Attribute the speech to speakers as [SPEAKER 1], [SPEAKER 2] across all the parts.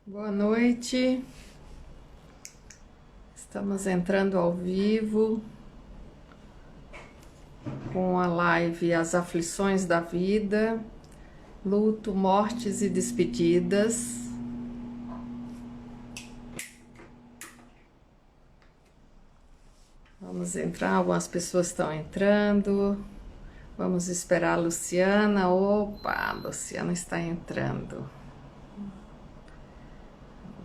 [SPEAKER 1] Boa noite, estamos entrando ao vivo com a live As Aflições da Vida, Luto, Mortes e Despedidas. Vamos entrar, algumas pessoas estão entrando, vamos esperar a Luciana. Opa, a Luciana está entrando.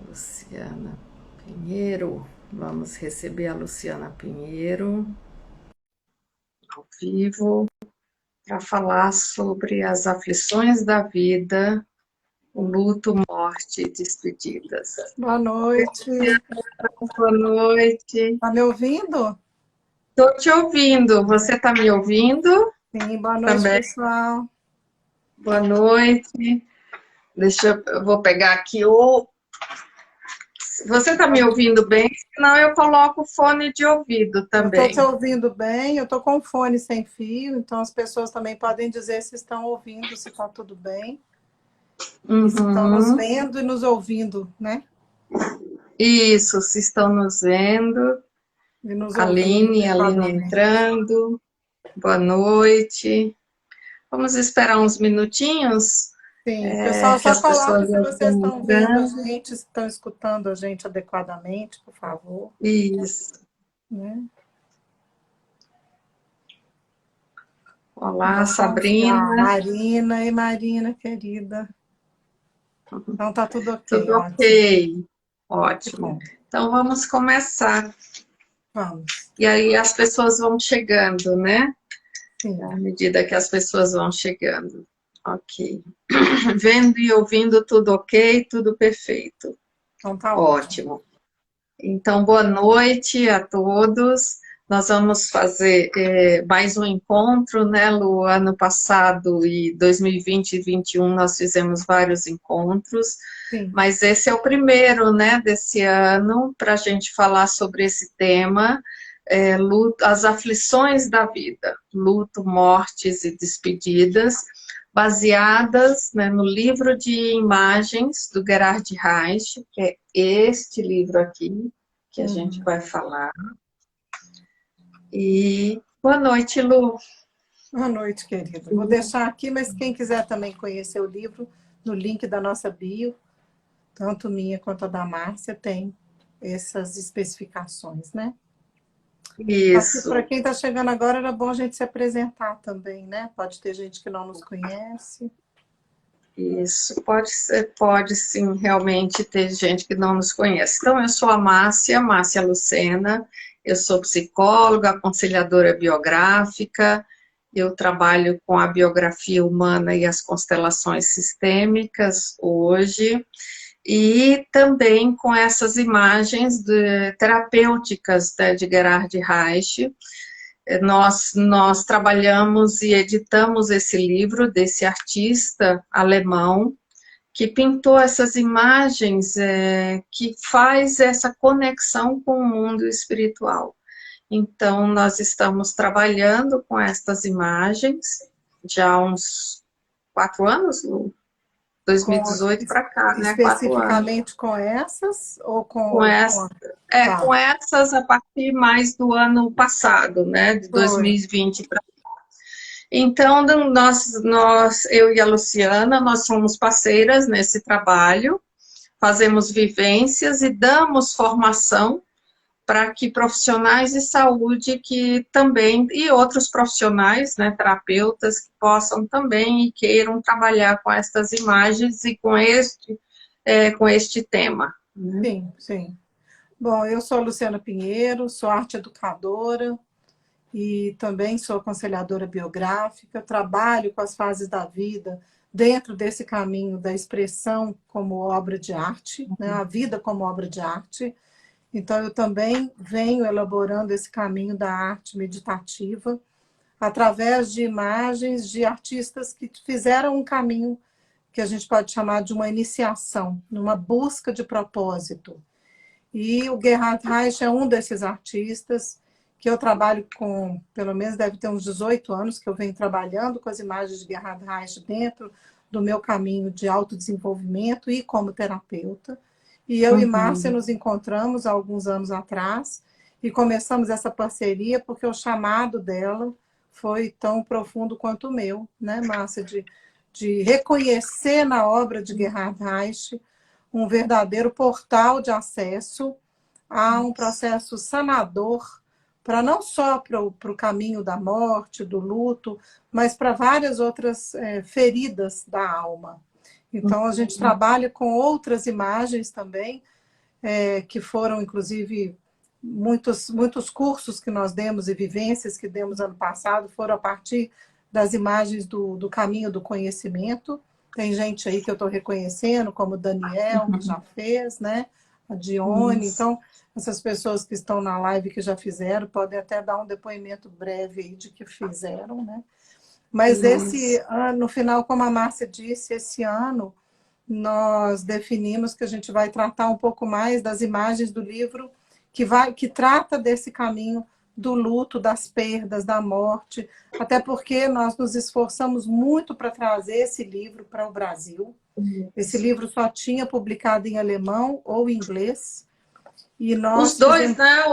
[SPEAKER 1] Luciana Pinheiro, vamos receber a Luciana Pinheiro ao vivo para falar sobre as aflições da vida, o luto, morte e despedidas.
[SPEAKER 2] Boa noite.
[SPEAKER 1] Boa noite.
[SPEAKER 2] Tá me ouvindo?
[SPEAKER 1] Estou te ouvindo. Você está me ouvindo?
[SPEAKER 2] Sim, boa noite,
[SPEAKER 1] Também.
[SPEAKER 2] pessoal.
[SPEAKER 1] Boa noite. Eu vou pegar aqui o. Você está me ouvindo bem? Senão eu coloco o fone de ouvido
[SPEAKER 2] Eu estou te
[SPEAKER 1] também.
[SPEAKER 2] ouvindo bem, eu estou com fone sem fio, então as pessoas também podem dizer se estão ouvindo, se está tudo bem. E se estão nos
[SPEAKER 1] Uhum.
[SPEAKER 2] vendo e nos ouvindo, né?
[SPEAKER 1] Isso, se estão nos vendo.
[SPEAKER 2] E nos ouvindo
[SPEAKER 1] Aline
[SPEAKER 2] adequadamente.
[SPEAKER 1] entrando. Boa noite. Vamos esperar uns minutinhos,
[SPEAKER 2] Sim, pessoal,
[SPEAKER 1] que
[SPEAKER 2] só
[SPEAKER 1] as
[SPEAKER 2] coloque
[SPEAKER 1] pessoas
[SPEAKER 2] se vocês
[SPEAKER 1] estão
[SPEAKER 2] estão vendo a
[SPEAKER 1] entrando.
[SPEAKER 2] gente, se estão escutando a gente adequadamente, por favor.
[SPEAKER 1] Isso.
[SPEAKER 2] Né?
[SPEAKER 1] Olá,
[SPEAKER 2] Vamos lá,
[SPEAKER 1] Sabrina.
[SPEAKER 2] Marina. E Marina, querida. Então tá tudo ok,
[SPEAKER 1] Tudo
[SPEAKER 2] ótimo.
[SPEAKER 1] ok?
[SPEAKER 2] Que
[SPEAKER 1] Ótimo.
[SPEAKER 2] bom.
[SPEAKER 1] Então vamos começar.
[SPEAKER 2] Vamos.
[SPEAKER 1] E aí as pessoas vão chegando, né? À
[SPEAKER 2] Sim,
[SPEAKER 1] medida que as pessoas vão chegando. Ok. Vendo e ouvindo tudo ok, tudo perfeito.
[SPEAKER 2] então tá ótimo.
[SPEAKER 1] Ótimo. Então, boa noite a todos. Nós vamos fazer mais um encontro, né, Lu? Ano passado e 2020 e 2021 nós fizemos vários encontros,
[SPEAKER 2] Sim,
[SPEAKER 1] mas esse é o primeiro, né, desse ano para a gente falar sobre esse tema, luto, as aflições da vida, luto, mortes e despedidas, baseadas, né, no livro de imagens do Gerhard Reich, que é este livro aqui, que a gente
[SPEAKER 2] uhum.
[SPEAKER 1] vai falar. E boa noite, Lu.
[SPEAKER 2] Boa noite, querida. Vou deixar aqui, mas quem quiser também conhecer o livro, no link da nossa bio, tanto minha quanto a da Márcia, tem essas especificações, né? Acho que para
[SPEAKER 1] Isso,
[SPEAKER 2] quem está chegando agora era bom a gente se apresentar também, né? Pode ter gente que não nos conhece.
[SPEAKER 1] isso. Pode sim, realmente ter gente que não nos conhece. Então, eu sou a Márcia Lucena, eu sou psicóloga, aconselhadora biográfica, eu trabalho com a biografia humana e as constelações sistêmicas hoje, e também com essas imagens terapêuticas, né, de Gerhard Reich. Nós trabalhamos e editamos esse livro desse artista alemão que pintou essas imagens, que faz essa conexão com o mundo espiritual. Então, nós estamos trabalhando com estas imagens já há uns 4 anos, Lu?
[SPEAKER 2] Com,
[SPEAKER 1] 2018 para cá, né? 4 anos.
[SPEAKER 2] especificamente com essas ou
[SPEAKER 1] Com, essa, com
[SPEAKER 2] Tá,
[SPEAKER 1] essas a partir mais do ano passado, né? De
[SPEAKER 2] foi.
[SPEAKER 1] 2020 para. Então, eu e a Luciana, nós somos parceiras nesse trabalho, fazemos vivências e damos formação para que profissionais de saúde que também, e outros profissionais, né, terapeutas, que possam também e queiram trabalhar com estas imagens e com este tema. Né?
[SPEAKER 2] Sim, sim. Bom, eu sou a Luciana Pinheiro, sou arte educadora e também sou aconselhadora biográfica, trabalho com as fases da vida dentro desse caminho da expressão como obra de arte, né? A vida como obra de arte. Então, eu também venho elaborando esse caminho da arte meditativa através de imagens de artistas que fizeram um caminho que a gente pode chamar de uma iniciação, numa busca de propósito. E o Gerhard Reich é um desses artistas que eu trabalho com, pelo menos deve ter uns 18 anos que eu venho trabalhando com as imagens de Gerhard Reich dentro do meu caminho de autodesenvolvimento e como terapeuta. E eu e Márcia nos encontramos há alguns anos atrás e começamos essa parceria porque o chamado dela foi tão profundo quanto o meu, né, Márcia? De reconhecer na obra de Gerhard Reich um verdadeiro portal de acesso a um processo sanador para não só para o caminho da morte, do luto, mas para várias outras feridas da alma. Então, a gente trabalha com outras imagens também, que foram, inclusive, muitos cursos que nós demos e vivências que demos ano passado foram a partir das imagens do caminho do conhecimento. Tem gente aí que eu estou reconhecendo, como o Daniel, que já fez, né? A Dione. Então, essas pessoas que estão na live que já fizeram, podem até dar um depoimento breve aí de que fizeram, né? Mas esse ano, no final, como a Márcia disse, esse ano nós definimos que a gente vai tratar um pouco mais das imagens do livro que trata desse caminho do luto, das perdas, da morte, até porque nós nos esforçamos muito para trazer esse livro para o Brasil. Esse livro só tinha publicado em alemão ou inglês. E nós
[SPEAKER 1] os dois, né?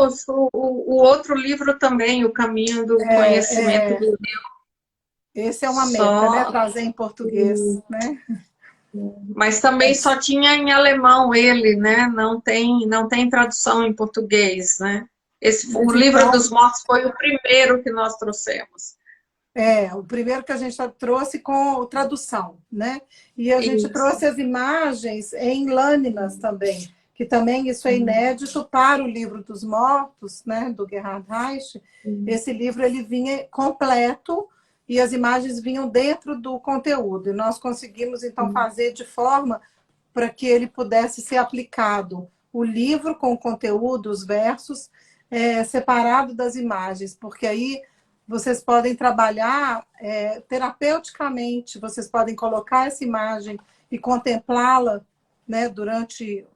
[SPEAKER 1] O outro livro também, O Caminho do Conhecimento do Deus.
[SPEAKER 2] Esse é uma meta, né? Trazer em português, né?
[SPEAKER 1] Mas também só tinha em alemão ele, né? Não tem tradução em português, né? O Livro dos Mortos foi o primeiro que nós trouxemos.
[SPEAKER 2] O primeiro que a gente trouxe com tradução, né? E a gente trouxe as imagens em lâminas também, que também isso é inédito para o Livro dos Mortos, né? Do Gerhard Reich. Esse livro ele vinha completo e as imagens vinham dentro do conteúdo. E nós conseguimos, então, fazer de forma para que ele pudesse ser aplicado. O livro com o conteúdo, os versos, separado das imagens, porque aí vocês podem trabalhar terapeuticamente, vocês podem colocar essa imagem e contemplá-la, né, durante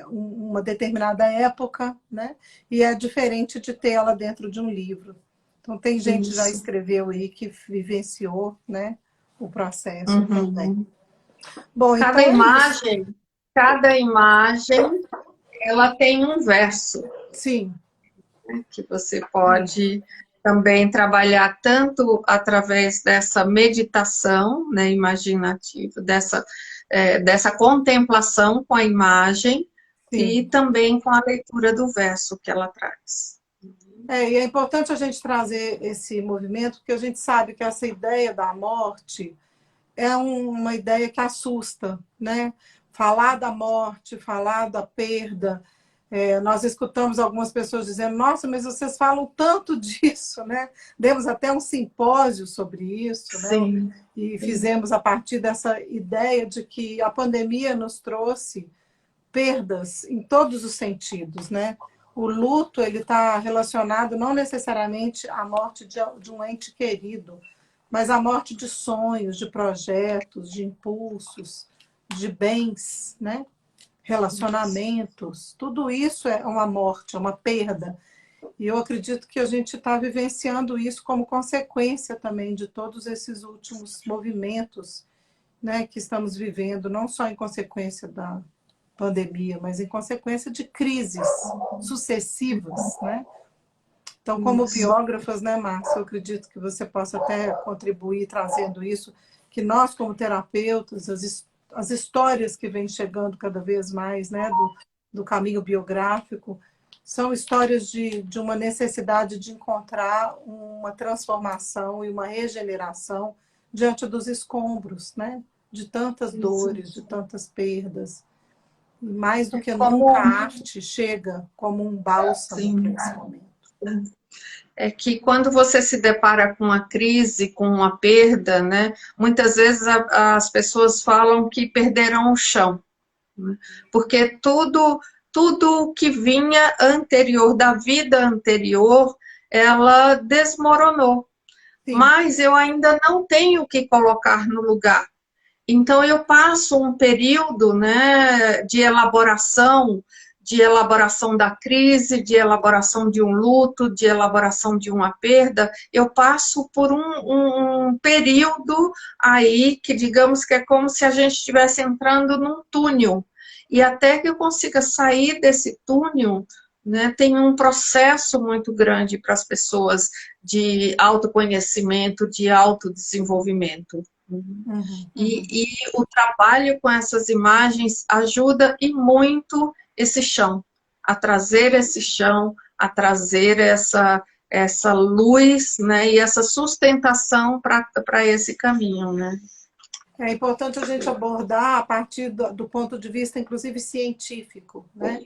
[SPEAKER 2] uma determinada época, né, e é diferente de tê-la dentro de um livro. Então, tem gente que já escreveu aí que vivenciou, né, o processo também. Bom,
[SPEAKER 1] cada imagem, ela tem um verso.
[SPEAKER 2] Sim.
[SPEAKER 1] Que você pode também trabalhar tanto através dessa meditação, né, imaginativa, dessa contemplação com a imagem, e também com a leitura do verso que ela traz.
[SPEAKER 2] E é importante a gente trazer esse movimento, porque a gente sabe que essa ideia da morte é uma ideia que assusta, né? Falar da morte, falar da perda. Nós escutamos algumas pessoas dizendo, nossa, mas vocês falam tanto disso, né? Demos até um simpósio sobre isso, né? E fizemos a partir dessa ideia de que a pandemia nos trouxe perdas em todos os sentidos, né? O luto ele está relacionado não necessariamente à morte de um ente querido, mas à morte de sonhos, de projetos, de impulsos, de bens, né? Relacionamentos. Tudo isso é uma morte, é uma perda. E eu acredito que a gente está vivenciando isso como consequência também de todos esses últimos movimentos, né, que estamos vivendo, não só em consequência da pandemia, mas em consequência de crises sucessivas, né? Então, como biógrafas, né, Márcia, eu acredito que você possa até contribuir trazendo isso, que nós, como terapeutas, as histórias que vêm chegando cada vez mais, né, do caminho biográfico, são histórias de uma necessidade de encontrar uma transformação e uma regeneração diante dos escombros, né, de tantas dores, de tantas perdas. E mais do que nunca, a arte chega como um bálsamo para esse momento.
[SPEAKER 1] É que quando você se depara com uma crise, com uma perda, né, muitas vezes as pessoas falam que perderam o chão, né, porque tudo que vinha anterior, da vida anterior, ela desmoronou. Sim. Mas eu ainda não tenho o que colocar no lugar. Então, eu passo um período, né, de elaboração da crise, de elaboração de um luto, de elaboração de uma perda. Eu passo por um período aí que, digamos que é como se a gente estivesse entrando num túnel. e até que eu consiga sair desse túnel, né, tem um processo muito grande para as pessoas de autoconhecimento, de autodesenvolvimento. E o trabalho com essas imagens ajuda e muito esse chão, a trazer esse chão, a trazer essa luz, né, e essa sustentação para esse caminho, né?
[SPEAKER 2] É importante a gente abordar a partir do ponto de vista, inclusive, científico, né?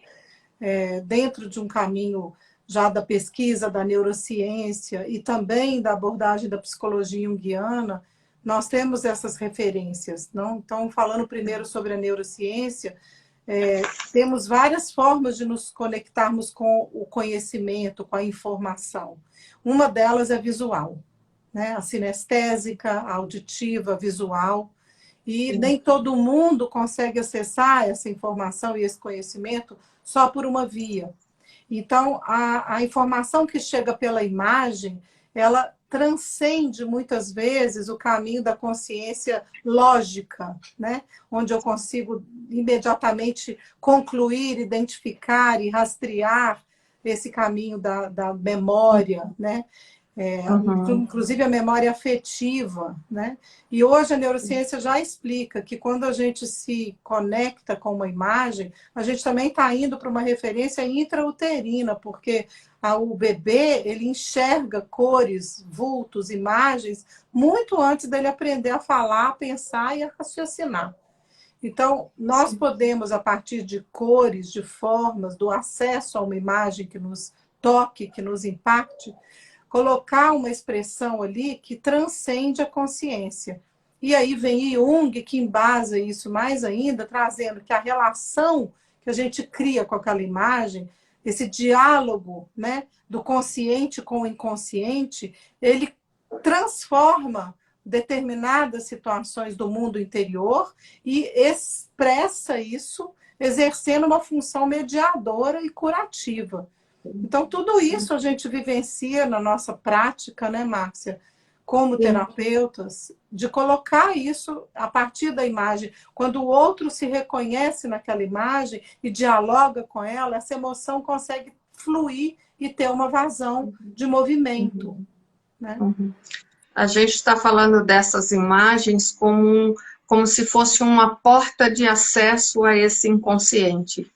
[SPEAKER 2] Dentro de um caminho já da pesquisa, da neurociência e também da abordagem da psicologia junguiana, nós temos essas referências, não? Então, falando primeiro sobre a neurociência, temos várias formas de nos conectarmos com o conhecimento, com a informação. Uma delas é visual, né? A sinestésica, a auditiva, a visual. E nem todo mundo consegue acessar essa informação e esse conhecimento só por uma via. Então, a informação que chega pela imagem, ela transcende muitas vezes o caminho da consciência lógica, né? Onde eu consigo imediatamente concluir, identificar e rastrear esse caminho da memória, né? Inclusive a memória afetiva, né? E hoje a neurociência já explica que quando a gente se conecta com uma imagem, a gente também está indo para uma referência intrauterina, porque o bebê ele enxerga cores, vultos, imagens, muito antes dele aprender a falar, a pensar e a raciocinar. Então, nós podemos, a partir de cores, de formas, do acesso a uma imagem que nos toque, que nos impacte, colocar uma expressão ali que transcende a consciência. E aí vem Jung, que embasa isso mais ainda, trazendo que a relação que a gente cria com aquela imagem, esse diálogo, né, do consciente com o inconsciente, ele transforma determinadas situações do mundo interior e expressa isso exercendo uma função mediadora e curativa. Então, tudo isso a gente vivencia na nossa prática, né, Márcia? Como terapeutas, de colocar isso a partir da imagem. Quando o outro se reconhece naquela imagem e dialoga com ela, essa emoção consegue fluir e ter uma vazão de movimento. Né?
[SPEAKER 1] A gente está falando dessas imagens como se fosse uma porta de acesso a esse inconsciente.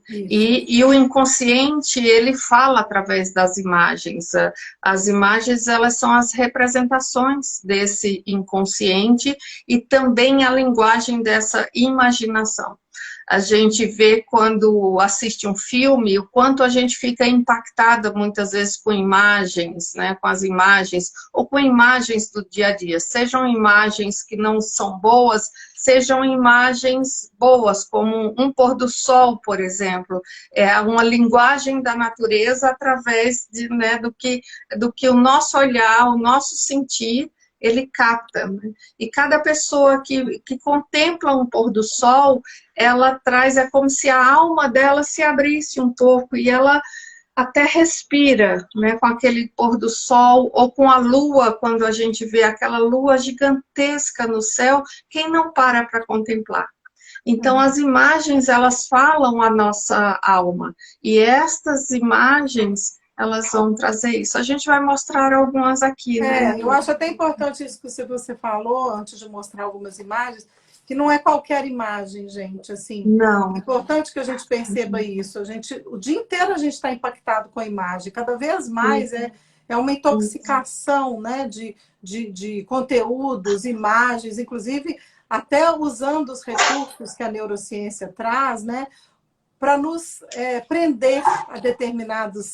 [SPEAKER 1] E o inconsciente, ele fala através das imagens. As imagens, elas são as representações desse inconsciente e também a linguagem dessa imaginação. A gente vê quando assiste um filme, o quanto a gente fica impactada muitas vezes com imagens, né, com as imagens, ou com imagens do dia a dia, sejam imagens que não são boas, sejam imagens boas, como um pôr do sol, por exemplo, é uma linguagem da natureza através né, do que o nosso olhar, o nosso sentir, ele capta. Né? E cada pessoa que contempla um pôr do sol, ela traz, é como se a alma dela se abrisse um pouco e ela até respira, né, com aquele pôr do sol, ou com a lua, quando a gente vê aquela lua gigantesca no céu, quem não para contemplar? Então, as imagens, elas falam a nossa alma, e estas imagens, elas vão trazer isso. A gente vai mostrar algumas aqui, né?
[SPEAKER 2] Eu acho até importante isso que você falou, antes de mostrar algumas imagens, que não é qualquer imagem, gente, assim.
[SPEAKER 1] Não.
[SPEAKER 2] É importante que a gente perceba isso. O dia inteiro a gente está impactado com a imagem. Cada vez mais é uma intoxicação, né, de conteúdos, imagens, inclusive até usando os recursos que a neurociência traz, né, para nos prender a determinados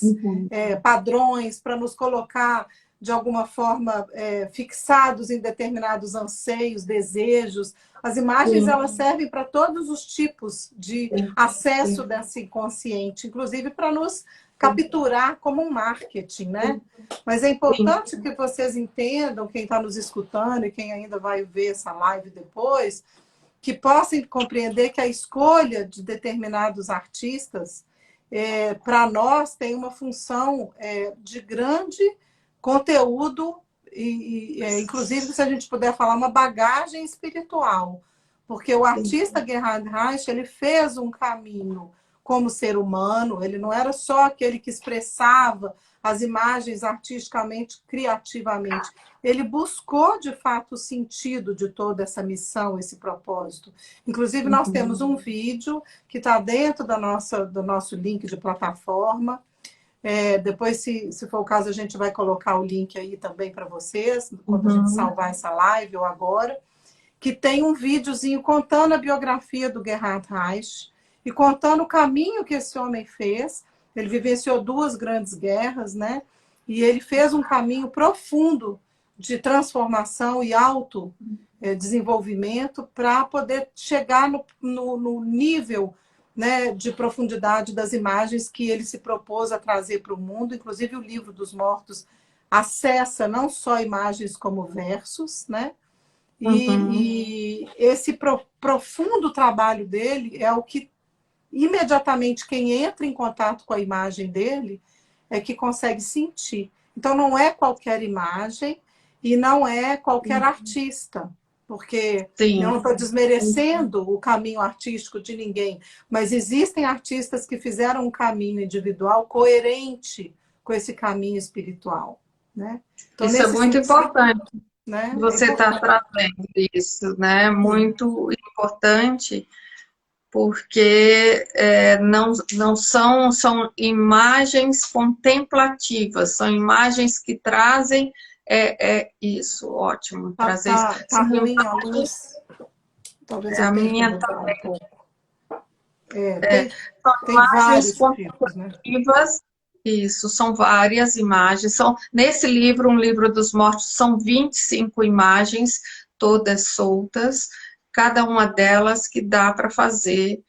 [SPEAKER 2] padrões, para nos colocar de alguma forma fixados em determinados anseios, desejos. As imagens elas servem para todos os tipos de acesso desse inconsciente, inclusive para nos capturar como um marketing, né? Mas é importante que vocês entendam, quem está nos escutando e quem ainda vai ver essa live depois, que possam compreender que a escolha de determinados artistas, para nós, tem uma função de grande conteúdo, inclusive, se a gente puder falar, uma bagagem espiritual. Porque o artista Gerhard Reich, ele fez um caminho como ser humano, ele não era só aquele que expressava as imagens artisticamente, criativamente. Ele buscou, de fato, o sentido de toda essa missão, esse propósito. Inclusive, nós temos um vídeo que está dentro do nosso link de plataforma. Depois, se for o caso, a gente vai colocar o link aí também para vocês, quando a gente salvar essa live ou agora, que tem um videozinho contando a biografia do Gerhard Reich e contando o caminho que esse homem fez. Ele vivenciou 2 grandes guerras, né? E ele fez um caminho profundo de transformação e autodesenvolvimento para poder chegar no nível, né, de profundidade das imagens que ele se propôs a trazer para o mundo. Inclusive, o Livro dos Mortos acessa não só imagens como versos, né? E esse profundo trabalho dele é o que imediatamente quem entra em contato com a imagem dele é que consegue sentir. Então não é qualquer imagem e não é qualquer artista, porque eu não estou desmerecendo o caminho artístico de ninguém, mas existem artistas que fizeram um caminho individual coerente com esse caminho espiritual, né? Então,
[SPEAKER 1] isso é muito importante,
[SPEAKER 2] né?
[SPEAKER 1] você está trazendo isso, né? Muito importante, porque não são imagens contemplativas, são imagens que trazem isso, ótimo, trazer isso.
[SPEAKER 2] Tá ruim a luz, talvez eu
[SPEAKER 1] a
[SPEAKER 2] tenha que
[SPEAKER 1] minha
[SPEAKER 2] mudar
[SPEAKER 1] também.
[SPEAKER 2] um pouco.
[SPEAKER 1] São
[SPEAKER 2] Tem
[SPEAKER 1] imagens
[SPEAKER 2] vários tipos, né?
[SPEAKER 1] contemplativas, isso, são várias imagens. Nesse livro, um livro dos mortos, são 25 imagens, todas soltas, cada uma delas que dá para fazer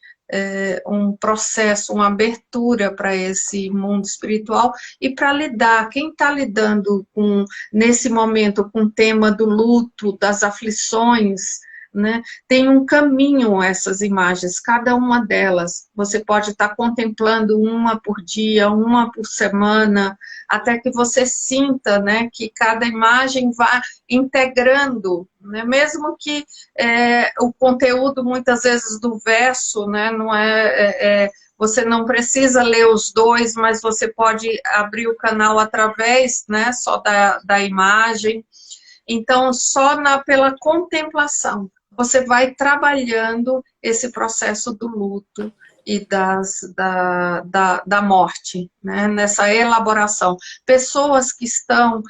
[SPEAKER 1] um processo, uma abertura para esse mundo espiritual e para lidar. Quem está lidando nesse momento com o tema do luto, das aflições, né? Tem um caminho essas imagens, cada uma delas. Você pode estar contemplando uma por dia, uma por semana, até que você sinta, né, que cada imagem vá integrando, né? Mesmo que o conteúdo, muitas vezes, do verso, né, não você não precisa ler os 2, mas você pode abrir o canal através, né, só da imagem. Então, só pela contemplação, você vai trabalhando esse processo do luto e da morte, né? Nessa elaboração. Pessoas que estão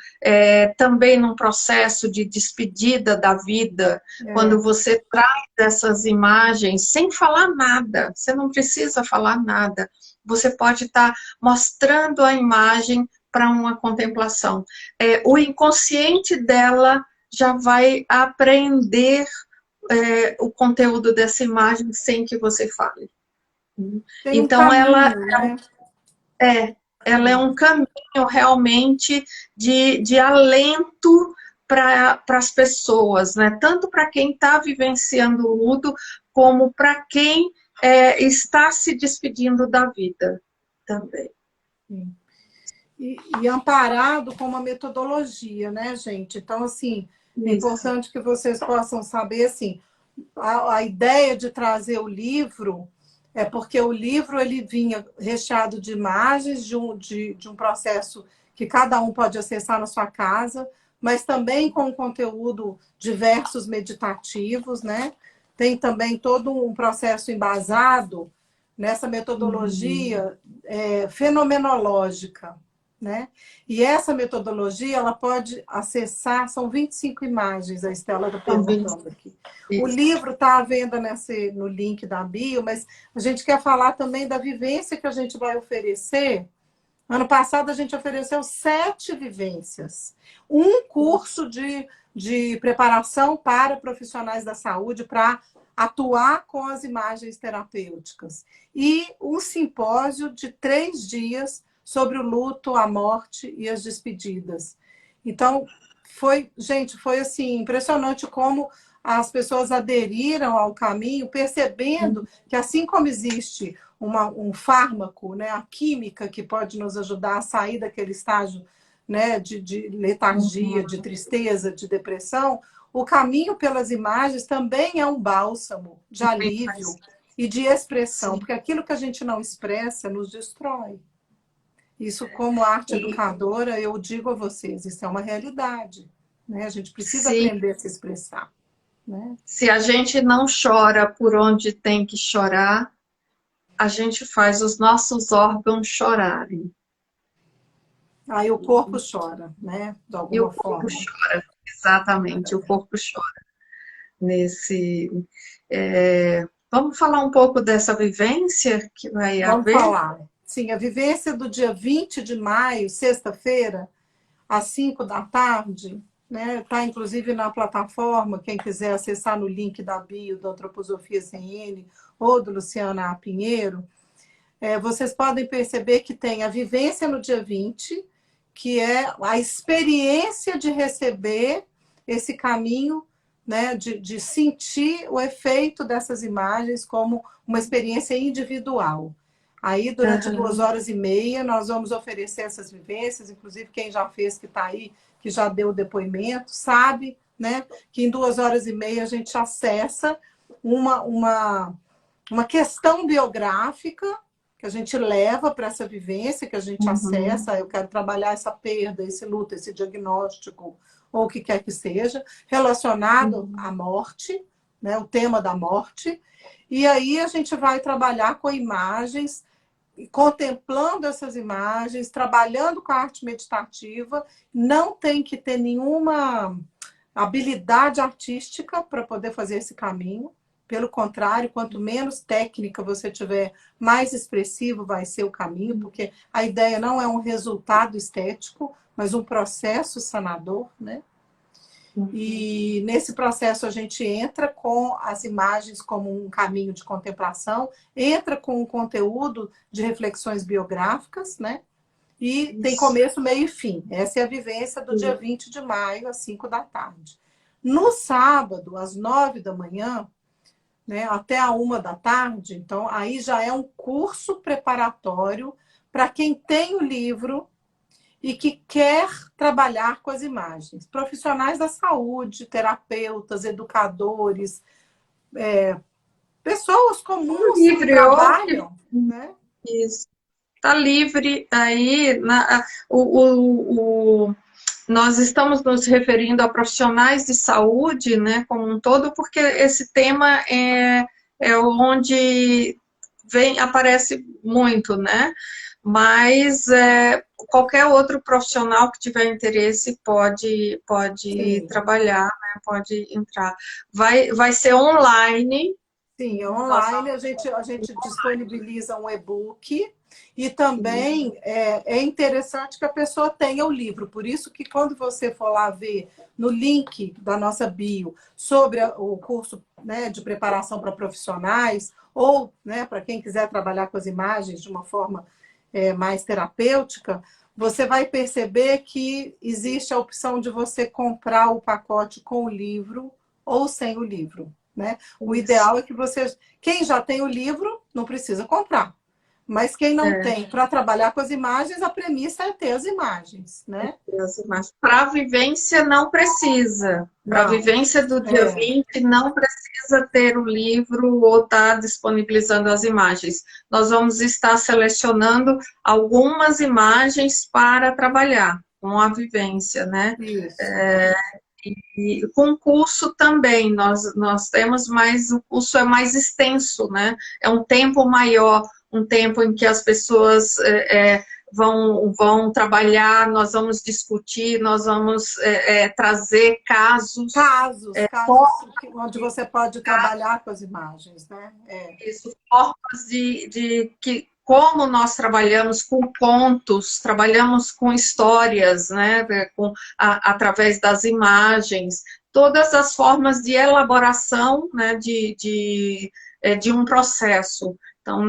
[SPEAKER 1] também num processo de despedida da vida, quando você traz essas imagens sem falar nada, você não precisa falar nada, você pode estar mostrando a imagem para uma contemplação. O inconsciente dela já vai aprender o conteúdo dessa imagem sem que você fale. Então,
[SPEAKER 2] né?
[SPEAKER 1] ela é um caminho realmente de alento para as pessoas, né? Tanto para quem está vivenciando o luto, como para quem está se despedindo da vida também.
[SPEAKER 2] Sim. E amparado com uma metodologia, né, gente? Então, assim, é importante que vocês possam saber, assim, a ideia de trazer o livro é porque o livro ele vinha recheado de imagens de um processo que cada um pode acessar na sua casa, mas também com conteúdo diversos meditativos, né? Tem também todo um processo embasado nessa metodologia fenomenológica, né? E essa metodologia, ela pode acessar, são 25 imagens, a Estela está perguntando aqui. O livro está à venda no link da bio, mas a gente quer falar também da vivência que a gente vai oferecer. Ano passado, a gente ofereceu 7 vivências. Um curso de preparação para profissionais da saúde, para atuar com as imagens terapêuticas. E um simpósio de 3 dias sobre o luto, a morte e as despedidas. Então, gente, foi assim, impressionante como as pessoas aderiram ao caminho, percebendo que assim como existe um fármaco, né, a química que pode nos ajudar a sair daquele estágio, né, de letargia, de tristeza, de depressão, o caminho pelas imagens também é um bálsamo de alívio e de expressão, porque aquilo que a gente não expressa nos destrói. Isso, como arte educadora, eu digo a vocês, isso é uma realidade, né? A gente precisa aprender a se expressar, né?
[SPEAKER 1] Se a gente não chora por onde tem que chorar, a gente faz os nossos órgãos chorarem.
[SPEAKER 2] Aí o corpo chora, né? De
[SPEAKER 1] E o
[SPEAKER 2] alguma
[SPEAKER 1] corpo
[SPEAKER 2] forma.
[SPEAKER 1] chora, exatamente, o corpo chora. Nesse, vamos falar um pouco dessa vivência que vai
[SPEAKER 2] Vamos
[SPEAKER 1] haver?
[SPEAKER 2] falar. Sim, a vivência do dia 20 de maio, sexta-feira, às 5 da tarde, né? Está inclusive na plataforma, quem quiser acessar no link da bio da Antroposofia CN ou do Luciana Pinheiro, vocês podem perceber que tem a vivência no dia 20, que é a experiência de receber esse caminho, né, de sentir o efeito dessas imagens como uma experiência individual. Aí, durante 2 horas e meia, nós vamos oferecer essas vivências, inclusive quem já fez, que está aí, que já deu o depoimento, sabe, né, que em 2 horas e meia a gente acessa uma questão biográfica que a gente leva para essa vivência, que a gente acessa. Eu quero trabalhar essa perda, esse luto, esse diagnóstico, ou o que quer que seja, relacionado à morte, né, o tema da morte. E aí a gente vai trabalhar com imagens, contemplando essas imagens, trabalhando com a arte meditativa. Não tem que ter nenhuma habilidade artística para poder fazer esse caminho. Pelo contrário, quanto menos técnica você tiver, mais expressivo vai ser o caminho, porque a ideia não é um resultado estético, mas um processo sanador, né? E nesse processo a gente entra com as imagens como um caminho de contemplação, entra com um conteúdo de reflexões biográficas, né? E tem começo, meio e fim. Essa é a vivência do dia 20 de maio, às 5 da tarde. No sábado, às 9 da manhã, né, até a 1 da tarde, então aí já é um curso preparatório para quem tem o livro e que quer trabalhar com as imagens. Profissionais da saúde, terapeutas, educadores, pessoas comuns que
[SPEAKER 1] Livre hoje,
[SPEAKER 2] trabalham, né?
[SPEAKER 1] isso. Está livre aí. Nós estamos nos referindo a profissionais de saúde, né, como um todo, porque esse tema é onde aparece muito, né? Mas qualquer outro profissional que tiver interesse pode
[SPEAKER 2] Sim.
[SPEAKER 1] trabalhar, né, pode entrar. Vai ser online.
[SPEAKER 2] Sim,
[SPEAKER 1] Nós
[SPEAKER 2] online a gente disponibiliza um e-book e também é interessante que a pessoa tenha o livro. Por isso que quando você for lá ver no link da nossa bio sobre o curso, né, de preparação para profissionais ou, né, para quem quiser trabalhar com as imagens de uma forma mais terapêutica, você vai perceber que existe a opção de você comprar o pacote com o livro ou sem o livro, né? O ideal é que você... Quem já tem o livro, não precisa comprar. Mas quem não tem, para trabalhar com as imagens, a premissa é ter as imagens, né?
[SPEAKER 1] Para a vivência não precisa. Para a vivência do dia 20 não precisa ter o livro ou estar disponibilizando as imagens. Nós vamos estar selecionando algumas imagens para trabalhar com a vivência, né?
[SPEAKER 2] Isso.
[SPEAKER 1] E com o curso também, nós temos, mas o curso é mais extenso, né? É um tempo maior, um tempo em que as pessoas vão trabalhar, nós vamos discutir, nós vamos trazer casos.
[SPEAKER 2] Casos onde você pode trabalhar com as imagens, né?
[SPEAKER 1] Isso, formas de que como nós trabalhamos com contos, trabalhamos com histórias, né, através das imagens, todas as formas de elaboração, né, de um processo. Então,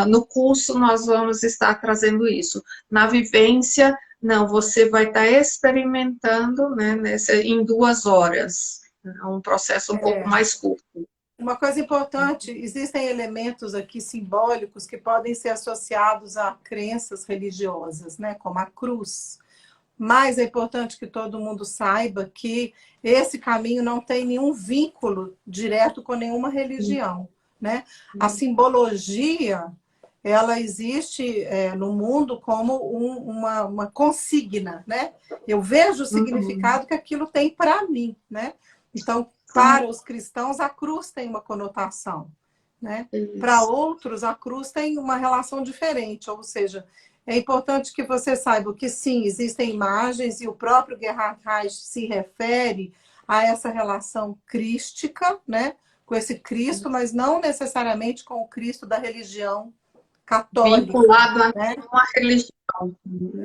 [SPEAKER 1] no curso, nós vamos estar trazendo isso. Na vivência, não, você vai estar experimentando, né, em 2 horas. É um processo um pouco mais curto.
[SPEAKER 2] Uma coisa importante, existem elementos aqui simbólicos que podem ser associados a crenças religiosas, né? Como a cruz. mas é importante que todo mundo saiba que esse caminho não tem nenhum vínculo direto com nenhuma religião, né? A simbologia, ela existe no mundo como uma consigna, né? Eu vejo o significado que aquilo tem para mim, né? Então, para os cristãos, a cruz tem uma conotação, né? Para outros, a cruz tem uma relação diferente, ou seja, é importante que você saiba que sim, existem imagens e o próprio Gerhard Reich se refere a essa relação crística, né? Com esse Cristo, mas não necessariamente com o Cristo da religião católica,
[SPEAKER 1] Vinculado a
[SPEAKER 2] né?
[SPEAKER 1] nenhuma religião,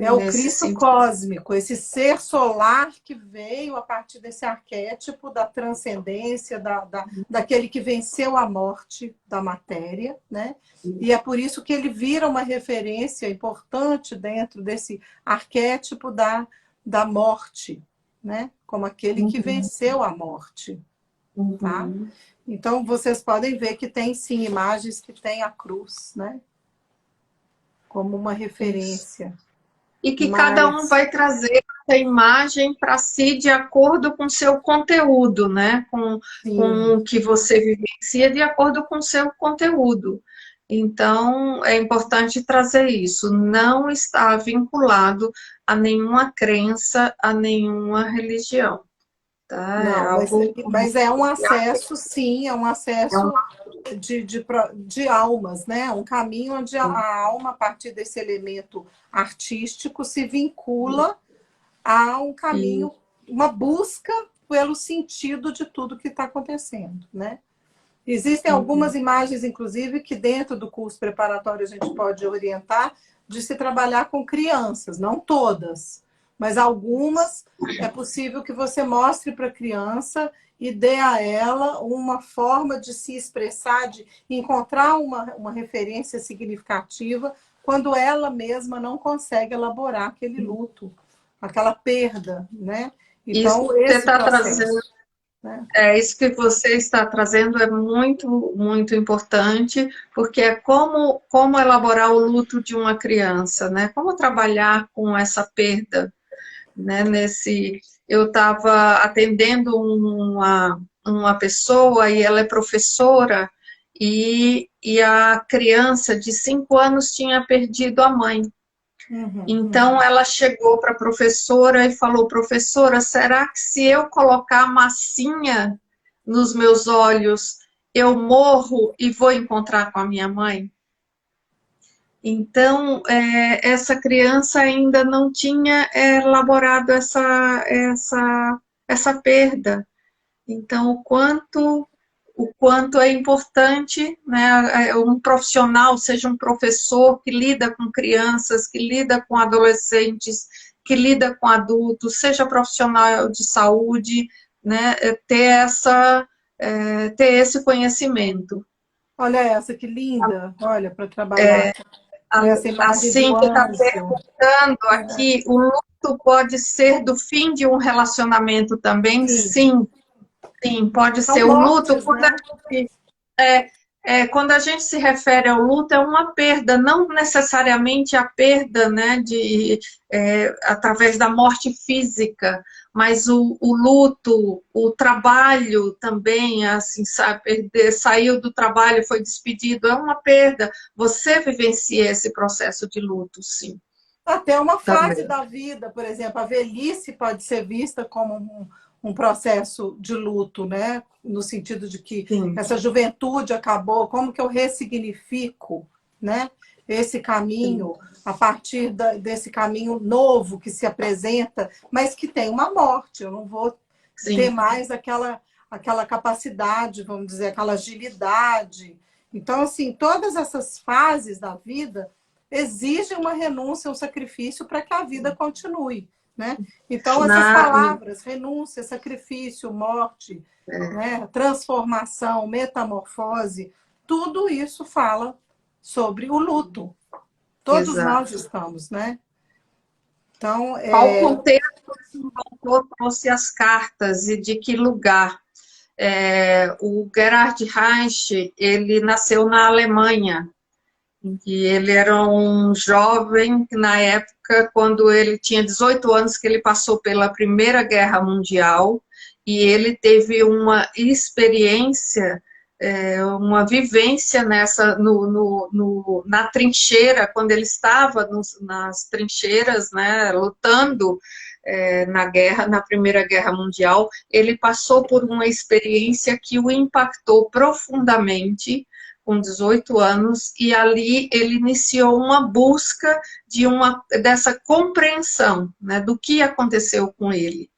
[SPEAKER 2] É o
[SPEAKER 1] nesse
[SPEAKER 2] Cristo
[SPEAKER 1] sentido.
[SPEAKER 2] cósmico, esse ser solar que veio a partir desse arquétipo da transcendência, daquele que venceu a morte da matéria, né? E é por isso que ele vira uma referência importante dentro desse arquétipo da morte, né? Como aquele que venceu a morte, tá? Então, vocês podem ver que tem, sim, imagens que tem a cruz, né? Como uma referência.
[SPEAKER 1] E que cada um vai trazer essa imagem para si de acordo com o seu conteúdo, né? Com o que você vivencia de acordo com o seu conteúdo. Então, é importante trazer isso. Não está vinculado a nenhuma crença, a nenhuma religião. Tá? É
[SPEAKER 2] Não,
[SPEAKER 1] algo
[SPEAKER 2] mas é um acesso, sim, é um
[SPEAKER 1] é um
[SPEAKER 2] acesso de almas, né? Um caminho onde a alma, a partir desse elemento artístico, se vincula a um caminho, uma busca pelo sentido de tudo que está acontecendo, né? Existem algumas imagens, inclusive, que dentro do curso preparatório a gente pode orientar de se trabalhar com crianças, não todas, mas algumas é possível que você mostre para a criança e dê a ela uma forma de se expressar, de encontrar uma referência significativa quando ela mesma não consegue elaborar aquele luto, aquela perda, né?
[SPEAKER 1] Isso
[SPEAKER 2] Então,
[SPEAKER 1] que você
[SPEAKER 2] esse
[SPEAKER 1] está trazendo.
[SPEAKER 2] processo, né?
[SPEAKER 1] Isso que você está trazendo é muito, muito importante, porque é como elaborar o luto de uma criança, né? Como trabalhar com essa perda, né? Eu estava atendendo uma pessoa e ela é professora e a criança de 5 anos tinha perdido a mãe. Então, ela chegou para a professora e falou: professora, será que se eu colocar massinha nos meus olhos, eu morro e vou encontrar com a minha mãe? Então, essa criança ainda não tinha elaborado essa perda. Então, o quanto é importante, né, um profissional, seja um professor que lida com crianças, que lida com adolescentes, que lida com adultos, seja profissional de saúde, né, ter esse conhecimento.
[SPEAKER 2] Olha essa, que linda. Olha, para trabalhar
[SPEAKER 1] A,
[SPEAKER 2] com essa
[SPEAKER 1] a
[SPEAKER 2] imagem do
[SPEAKER 1] Cintia está
[SPEAKER 2] anjo.
[SPEAKER 1] perguntando aqui, o luto pode ser do fim de um relacionamento também?
[SPEAKER 2] Sim,
[SPEAKER 1] Sim, sim, pode
[SPEAKER 2] são
[SPEAKER 1] ser. O luto,
[SPEAKER 2] mortes, né?
[SPEAKER 1] quando a gente se refere ao luto, é uma perda, não necessariamente a perda, né, através da morte física, mas o luto, o trabalho também, assim, sabe, saiu do trabalho, foi despedido, é uma perda. Você vivencia esse processo de luto, sim,
[SPEAKER 2] Até uma fase
[SPEAKER 1] também.
[SPEAKER 2] da vida, por exemplo, a velhice pode ser vista como um processo de luto, né? No sentido de que
[SPEAKER 1] Sim,
[SPEAKER 2] essa juventude acabou, como que eu ressignifico, né? Esse
[SPEAKER 1] sim,
[SPEAKER 2] caminho, a partir desse caminho novo que se apresenta, mas que tem uma morte. Eu não vou ter
[SPEAKER 1] sim.
[SPEAKER 2] mais aquela capacidade, vamos dizer, aquela agilidade. Então, assim, todas essas fases da vida exigem uma renúncia, um sacrifício para que a vida continue, né? Então, essas
[SPEAKER 1] Na,
[SPEAKER 2] palavras, renúncia, sacrifício, morte, né? Transformação, metamorfose, tudo isso fala sobre o luto. Todos nós
[SPEAKER 1] exato.
[SPEAKER 2] estamos, né? Então,
[SPEAKER 1] Qual contexto esse autor trouxe as cartas e de que lugar? O Gerhard Reich, ele nasceu na Alemanha E ele era um jovem que, na época, quando ele tinha 18 anos, que ele passou pela Primeira Guerra Mundial, e ele teve uma experiência, uma vivência na trincheira, quando ele estava nas trincheiras, né, lutando na Primeira Guerra Mundial. Ele passou por uma experiência que o impactou profundamente, com 18 anos, e ali ele iniciou uma busca dessa compreensão, né, do que aconteceu com ele.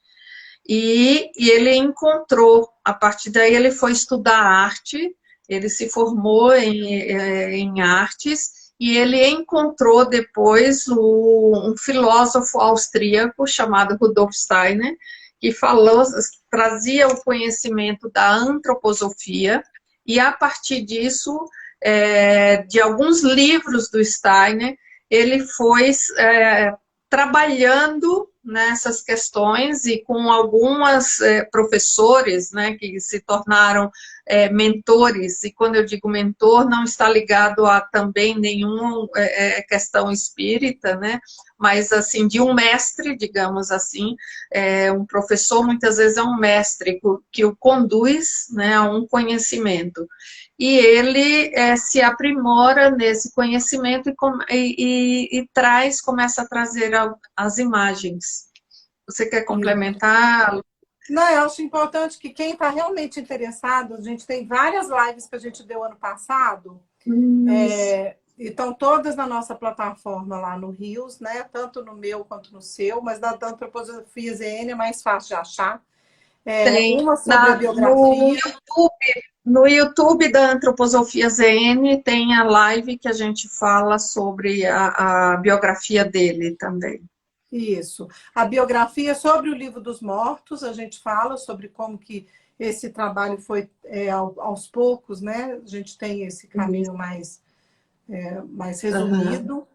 [SPEAKER 1] E ele encontrou, a partir daí ele foi estudar arte, ele se formou em artes, e ele encontrou depois um filósofo austríaco chamado Rudolf Steiner, que trazia o conhecimento da antroposofia, e a partir disso, de alguns livros do Steiner, ele foi trabalhando nessas questões, e com algumas professores, né, que se tornaram mentores. E quando eu digo mentor, não está ligado a também nenhuma questão espírita, né, mas assim, de um mestre, digamos assim. Um professor muitas vezes é um mestre que o conduz, né, a um conhecimento. E ele se aprimora nesse conhecimento e começa a trazer as imagens. Você quer complementar?
[SPEAKER 2] Não, eu acho importante que quem está realmente interessado, a gente tem várias lives que a gente deu ano passado, estão todas na nossa plataforma lá no Rios, né? Tanto no meu quanto no seu, mas da Antroposofia ZN é mais fácil de achar.
[SPEAKER 1] Tem
[SPEAKER 2] Uma sobre a biografia.
[SPEAKER 1] No YouTube da Antroposofia ZN tem a live que a gente fala sobre a biografia dele também.
[SPEAKER 2] Isso. A biografia sobre o Livro dos Mortos, a gente fala sobre como que esse trabalho foi aos poucos, né? A gente tem esse caminho mais resumido. Uhum.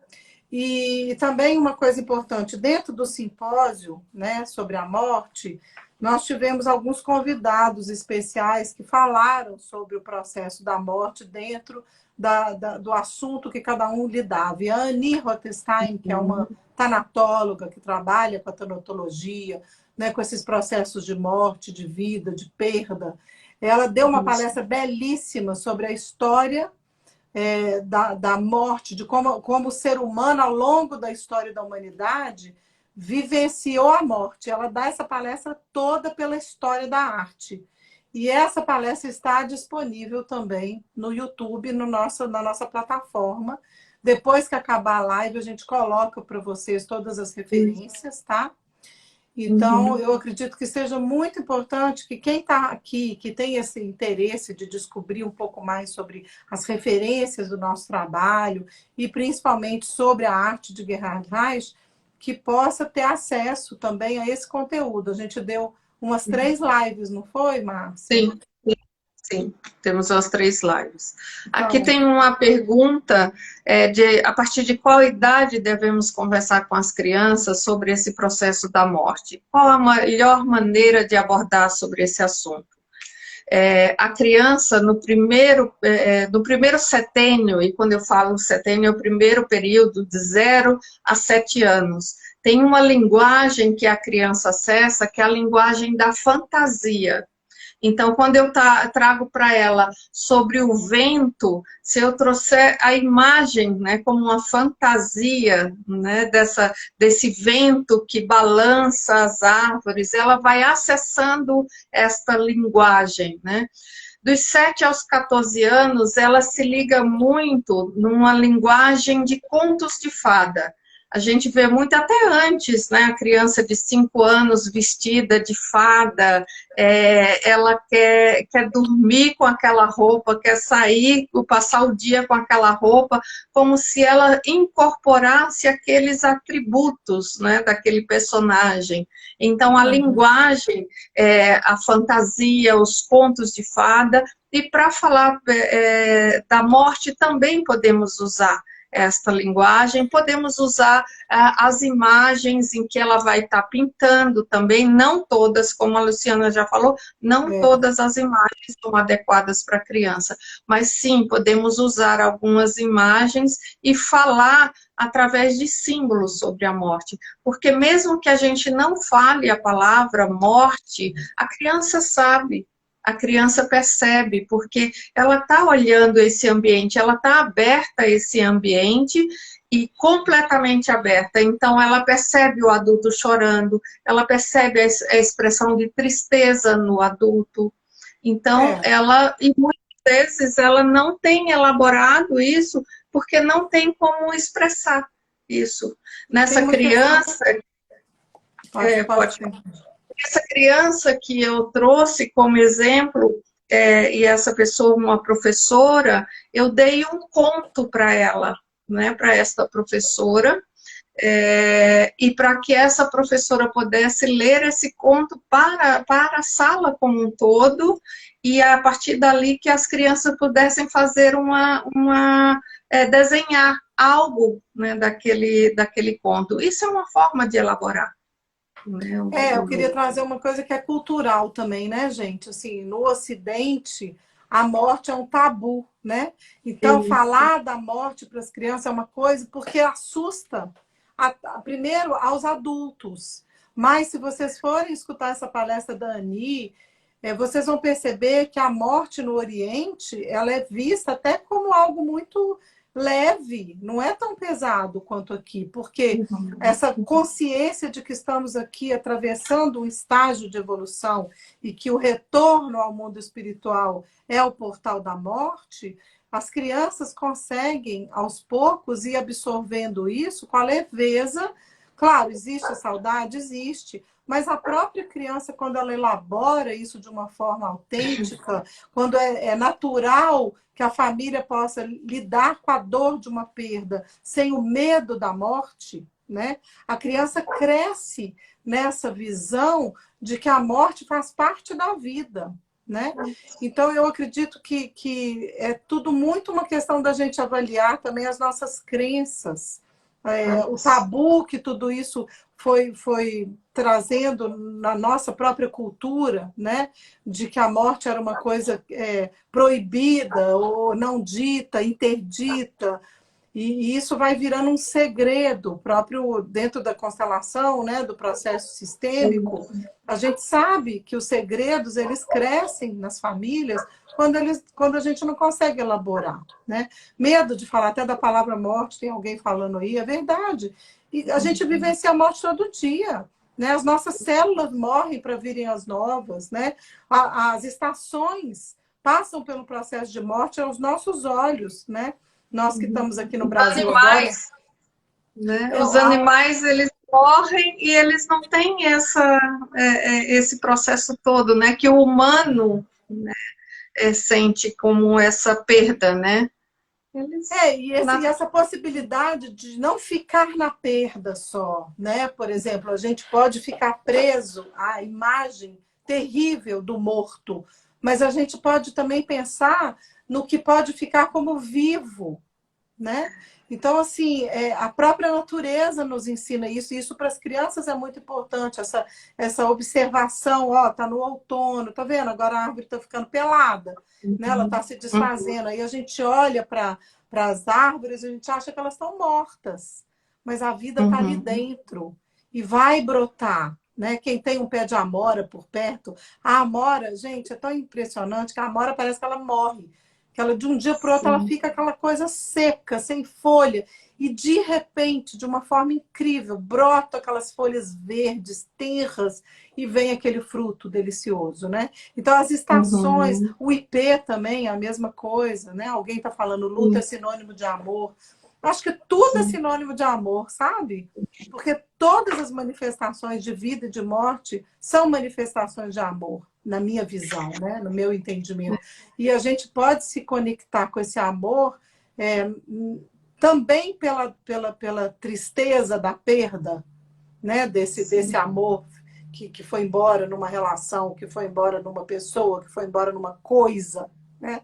[SPEAKER 2] E também uma coisa importante, dentro do simpósio, né, sobre a morte, nós tivemos alguns convidados especiais que falaram sobre o processo da morte dentro do assunto que cada um lidava. E a Annie Rothenstein, que é uma tanatóloga que trabalha com a tanatologia, né, com esses processos de morte, de vida, de perda, ela deu uma palestra belíssima sobre a história da morte, de como o ser humano, ao longo da história da humanidade, vivenciou a morte. Ela dá essa palestra toda pela história da arte. E essa palestra está disponível também no YouTube, na nossa plataforma. Depois que acabar a live, a gente coloca para vocês todas as referências, tá? Então, eu acredito que seja muito importante que quem está aqui, que tem esse interesse de descobrir um pouco mais sobre as referências do nosso trabalho e principalmente sobre a arte de Gerhard Reich, que possa ter acesso também a esse conteúdo. A gente deu umas 3 lives, não foi, Márcia?
[SPEAKER 1] Sim. Sim, temos as 3 lives. Então, aqui tem uma pergunta a partir de qual idade devemos conversar com as crianças sobre esse processo da morte? Qual a melhor maneira de abordar sobre esse assunto? A criança, no primeiro setênio, e quando eu falo setênio, é o primeiro período de 0 a 7 anos, tem uma linguagem que a criança acessa, que é a linguagem da fantasia. Então, quando eu trago para ela sobre o vento, se eu trouxer a imagem, né, como uma fantasia, né, desse vento que balança as árvores, ela vai acessando esta linguagem, né? Dos 7 aos 14 anos, ela se liga muito numa linguagem de contos de fada. A gente vê muito até antes, né? A criança de 5 anos vestida de fada, ela quer dormir com aquela roupa, quer sair, passar o dia com aquela roupa, como se ela incorporasse aqueles atributos, né, daquele personagem. Então, a linguagem, a fantasia, os contos de fada, e para falar da morte também podemos usar esta linguagem. Podemos usar as imagens em que ela vai estar pintando também, não todas, como a Luciana já falou, não todas as imagens são adequadas para a criança, mas sim, podemos usar algumas imagens e falar através de símbolos sobre a morte, porque mesmo que a gente não fale a palavra morte, a criança sabe, a criança percebe, porque ela está olhando esse ambiente, ela está aberta a esse ambiente e completamente aberta. Então, ela percebe o adulto chorando, ela percebe a expressão de tristeza no adulto. Então, e muitas vezes, ela não tem elaborado isso, porque não tem como expressar isso. Nessa criança...
[SPEAKER 2] Pode.
[SPEAKER 1] Essa criança que eu trouxe como exemplo, e essa pessoa, uma professora, eu dei um conto para ela, né, para esta professora, e para que essa professora pudesse ler esse conto para a sala como um todo, e a partir dali que as crianças pudessem fazer desenhar algo, né, daquele conto. Isso é uma forma de elaborar.
[SPEAKER 2] Eu queria trazer uma coisa que é cultural também, né, gente? Assim, no Ocidente, a morte é um tabu, né? Então, falar da morte para as crianças é uma coisa porque assusta, primeiro, aos adultos. Mas, se vocês forem escutar essa palestra da Ani, vocês vão perceber que a morte no Oriente, ela é vista até como algo muito leve, não é tão pesado quanto aqui, porque essa consciência de que estamos aqui atravessando um estágio de evolução e que o retorno ao mundo espiritual é o portal da morte, as crianças conseguem, aos poucos, ir absorvendo isso com a leveza. Claro, existe a saudade, existe, mas a própria criança, quando ela elabora isso de uma forma autêntica, quando é natural que a família possa lidar com a dor de uma perda sem o medo da morte, né? A criança cresce nessa visão de que a morte faz parte da vida, né? Então, eu acredito que é tudo muito uma questão da gente avaliar também as nossas crenças, o tabu que tudo isso foi trazendo na nossa própria cultura, né? De que a morte era uma coisa proibida ou não dita, interdita. E isso vai virando um segredo próprio dentro da constelação, né, do processo sistêmico. A gente sabe que os segredos, eles crescem nas famílias quando a gente não consegue elaborar, né? Medo de falar até da palavra morte, tem alguém falando aí, é verdade. E a gente vivencia a morte todo dia, né? As nossas células morrem para virem as novas, né? As estações passam pelo processo de morte aos nossos olhos, né? Nós que estamos aqui no Brasil agora.
[SPEAKER 1] Né? Os animais, eles morrem e eles não têm esse processo todo, né? Que o humano, né, sente como essa perda, né?
[SPEAKER 2] E essa possibilidade de não ficar na perda só, né? Por exemplo, a gente pode ficar preso à imagem terrível do morto, mas a gente pode também pensar no que pode ficar como vivo, né? Então, assim, a própria natureza nos ensina isso, e isso para as crianças é muito importante, essa observação, ó, tá no outono, tá vendo? Agora a árvore está ficando pelada, né? Ela está se desfazendo, aí a gente olha para as árvores e a gente acha que elas estão mortas, mas a vida está ali dentro e vai brotar. Né? Quem tem um pé de amora por perto, a amora, gente, é tão impressionante que a amora parece que ela morre. Que ela, de um dia para o outro, ela fica aquela coisa seca, sem folha. E, de repente, de uma forma incrível, brota aquelas folhas verdes, tenras, e vem aquele fruto delicioso, né? Então, as estações, o IP também é a mesma coisa, né? Alguém está falando, luto é sinônimo de amor. Acho que tudo é sinônimo de amor, sabe? Porque todas as manifestações de vida e de morte são manifestações de amor, na minha visão, né? No meu entendimento. E a gente pode se conectar com esse amor também pela tristeza da perda, né? Desse amor que foi embora numa relação, que foi embora numa pessoa, que foi embora numa coisa, né?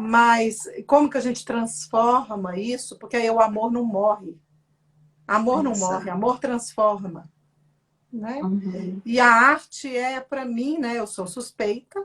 [SPEAKER 2] Mas como que a gente transforma isso? Porque aí o amor não morre. Amor não morre,
[SPEAKER 1] Exato.
[SPEAKER 2] amor transforma, né?
[SPEAKER 1] Uhum.
[SPEAKER 2] E a arte é, para mim, né? Eu sou suspeita,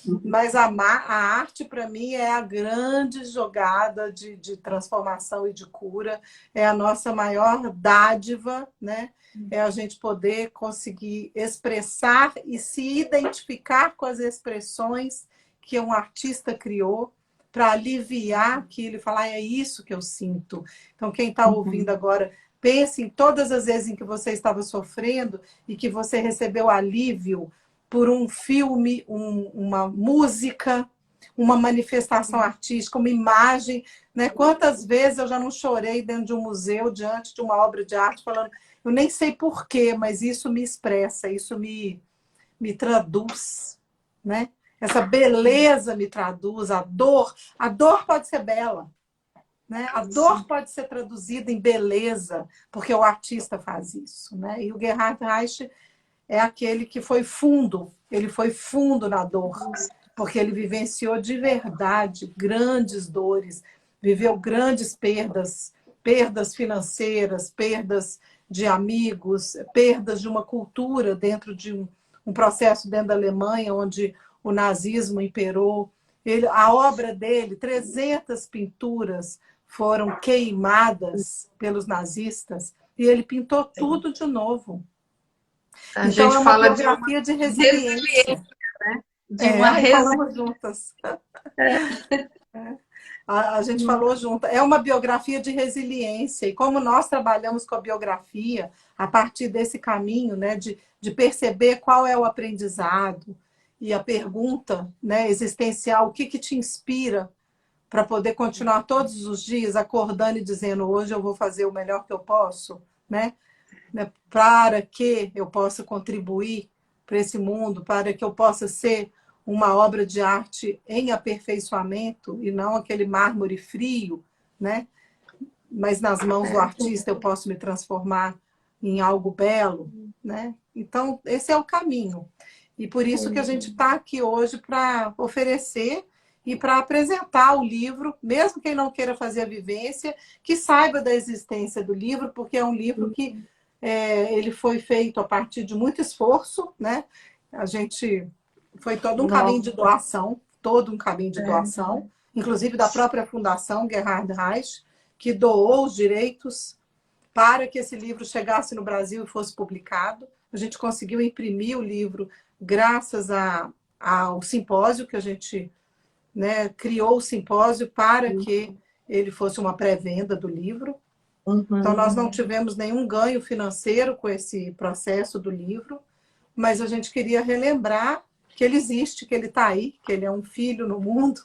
[SPEAKER 1] Uhum.
[SPEAKER 2] mas a arte, para mim, é a grande jogada de transformação e de cura. É a nossa maior dádiva, né? É a gente poder conseguir expressar e se identificar com as expressões que um artista criou para aliviar aquilo e falar, é isso que eu sinto. Então, quem está ouvindo
[SPEAKER 1] Uhum.
[SPEAKER 2] agora, pense em todas as vezes em que você estava sofrendo e que você recebeu alívio por um filme, uma música, uma manifestação artística, uma imagem. Né? Quantas vezes eu já não chorei dentro de um museu, diante de uma obra de arte, falando, eu nem sei porquê, mas isso me expressa, isso me traduz. Né? Essa beleza me traduz, a dor pode ser bela. Né? A dor
[SPEAKER 1] Sim.
[SPEAKER 2] pode ser traduzida em beleza, porque o artista faz isso. Né? E o Gerhard Reich é aquele que foi fundo, ele foi fundo na dor, porque ele vivenciou de verdade grandes dores, viveu grandes perdas, perdas financeiras, perdas de amigos, perdas de uma cultura dentro de um processo dentro da Alemanha, onde o nazismo imperou. A obra dele, 300 pinturas foram queimadas pelos nazistas, e ele pintou tudo de novo.
[SPEAKER 1] A
[SPEAKER 2] Então,
[SPEAKER 1] gente
[SPEAKER 2] é uma
[SPEAKER 1] fala de uma
[SPEAKER 2] biografia de
[SPEAKER 1] resiliência,
[SPEAKER 2] resiliência.
[SPEAKER 1] né? De
[SPEAKER 2] É,
[SPEAKER 1] uma
[SPEAKER 2] aí
[SPEAKER 1] resiliência.
[SPEAKER 2] falamos juntas. A gente falou junto. É uma biografia de resiliência. E como nós trabalhamos com a biografia, a partir desse caminho, né, de perceber qual é o aprendizado e a pergunta, né, existencial, o que, que te inspira para poder continuar todos os dias acordando e dizendo hoje eu vou fazer o melhor que eu posso, né? Para que eu possa contribuir para esse mundo, para que eu possa ser uma obra de arte em aperfeiçoamento e não aquele mármore frio, né? Mas nas mãos do artista eu posso me transformar em algo belo, né? Então, esse é o caminho. E por isso que a gente está aqui hoje para oferecer e para apresentar o livro, mesmo quem não queira fazer a vivência, que saiba da existência do livro, porque é um livro que ele foi feito a partir de muito esforço, né? A gente foi todo um caminho de
[SPEAKER 1] Nossa,
[SPEAKER 2] doação, todo um caminho de
[SPEAKER 1] é.
[SPEAKER 2] doação, inclusive da própria Fundação Gerhard Reich, que doou os direitos para que esse livro chegasse no Brasil e fosse publicado. A gente conseguiu imprimir o livro graças ao simpósio que a gente, né, criou o simpósio para que ele fosse uma pré-venda do livro. Então, nós
[SPEAKER 1] Uhum.
[SPEAKER 2] não tivemos nenhum ganho financeiro com esse processo do livro, mas a gente queria relembrar que ele existe, que ele está aí, que ele é um filho no mundo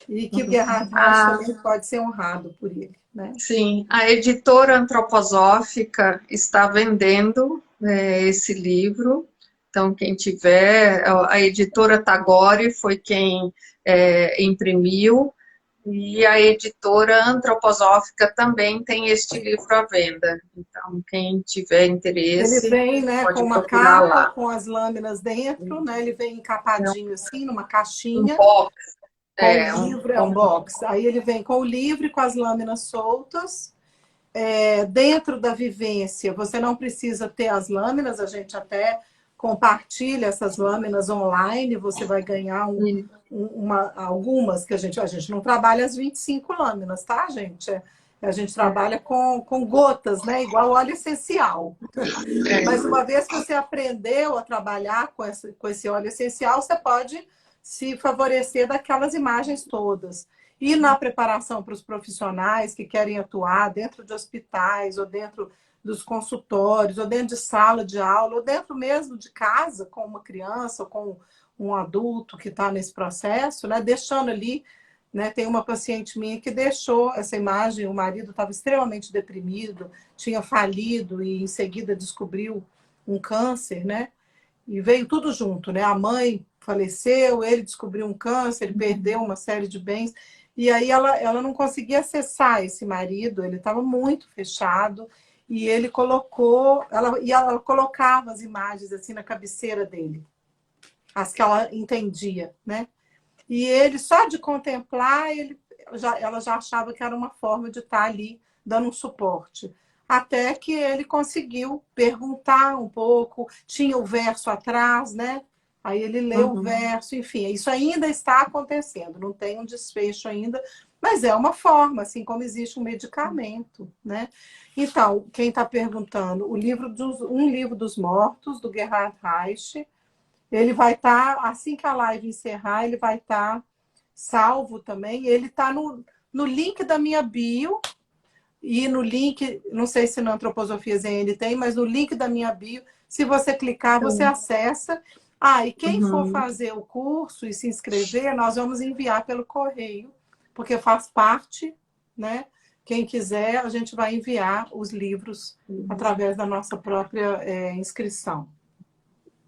[SPEAKER 2] e que o
[SPEAKER 1] Uhum.
[SPEAKER 2] Gerhard Reich
[SPEAKER 1] A,
[SPEAKER 2] também pode ser honrado por ele. Né?
[SPEAKER 1] sim, a editora antroposófica está vendendo esse livro. Então, quem tiver, a editora Tagore foi quem imprimiu, e a editora antroposófica também tem este livro à venda. Então, quem tiver
[SPEAKER 2] Ele
[SPEAKER 1] interesse,
[SPEAKER 2] vem, né, com
[SPEAKER 1] pode
[SPEAKER 2] uma
[SPEAKER 1] procurar
[SPEAKER 2] capa,
[SPEAKER 1] lá.
[SPEAKER 2] com as lâminas dentro, né? Ele vem
[SPEAKER 1] É
[SPEAKER 2] encapadinho assim, numa
[SPEAKER 1] um
[SPEAKER 2] caixinha,
[SPEAKER 1] box,
[SPEAKER 2] com o
[SPEAKER 1] um
[SPEAKER 2] livro, é um
[SPEAKER 1] como
[SPEAKER 2] box. Aí ele vem com o livro e com as lâminas soltas. Dentro da vivência, você não precisa ter as lâminas, a gente até compartilha essas lâminas online, você vai ganhar algumas que a gente não trabalha as 25 lâminas, tá, gente? A gente trabalha com gotas, né? Igual óleo essencial. Mas uma vez que você aprendeu a trabalhar com esse óleo essencial, você pode se favorecer daquelas imagens todas. E na preparação para os profissionais que querem atuar dentro de hospitais, ou dentro dos consultórios, ou dentro de sala de aula, ou dentro mesmo de casa, com uma criança, ou com um adulto que está nesse processo, né? Deixando ali, né? Tem uma paciente minha que deixou essa imagem, o marido estava extremamente deprimido, tinha falido e em seguida descobriu um câncer, né? E veio tudo junto, né? A mãe faleceu, ele descobriu um câncer, ele perdeu uma série de bens. E aí ela não conseguia acessar esse marido, ele estava muito fechado. E ele colocou, ela colocava as imagens assim na cabeceira dele, as que ela entendia, né? E ele, só de contemplar, ela já achava que era uma forma de estar ali dando um suporte. Até que ele conseguiu perguntar um pouco, tinha o verso atrás, né? Aí ele leu o
[SPEAKER 1] Uhum.
[SPEAKER 2] verso, enfim, isso ainda está acontecendo, não tem um desfecho ainda, mas é uma forma, assim como existe um medicamento, né? Então, quem está perguntando, Um Livro dos Mortos, do Gerhard Reich, ele vai estar, assim que a live encerrar, ele vai estar salvo também. Ele está no link da minha bio e no link, não sei se na Antroposofia Zen tem, mas no link da minha bio, se você clicar, você
[SPEAKER 1] Então,
[SPEAKER 2] acessa. Ah, e quem for
[SPEAKER 1] uhum.
[SPEAKER 2] fazer o curso e se inscrever, nós vamos enviar pelo correio, porque faz parte, né? Quem quiser, a gente vai enviar os livros através da nossa própria inscrição.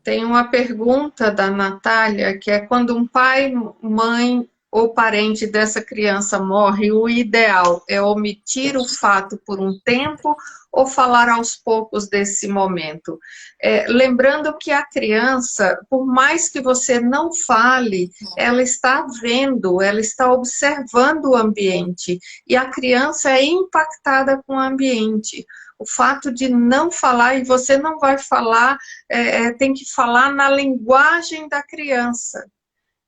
[SPEAKER 1] Tem uma pergunta da Natália, que é quando um pai, mãe ou parente dessa criança morre, o ideal é omitir o fato por um tempo ou falar aos poucos desse momento? Lembrando que a criança, por mais que você não fale, ela está vendo, ela está observando o ambiente, e a criança é impactada com o ambiente. O fato de não falar, e você não vai falar, tem que falar na linguagem da criança.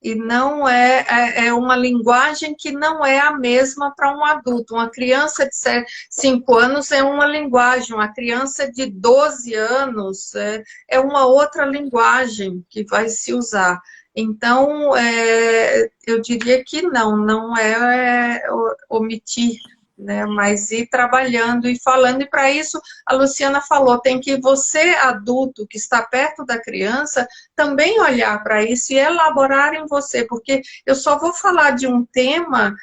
[SPEAKER 1] E não é uma linguagem que não é a mesma para um adulto. Uma criança de 5 anos é uma linguagem, uma criança de 12 anos é uma outra linguagem que vai se usar. Então, eu diria que não é omitir, né? Mas ir trabalhando e falando, e para isso a Luciana falou, tem que você, adulto, que está perto da criança, também olhar para isso e elaborar em você, porque eu só vou falar de um tema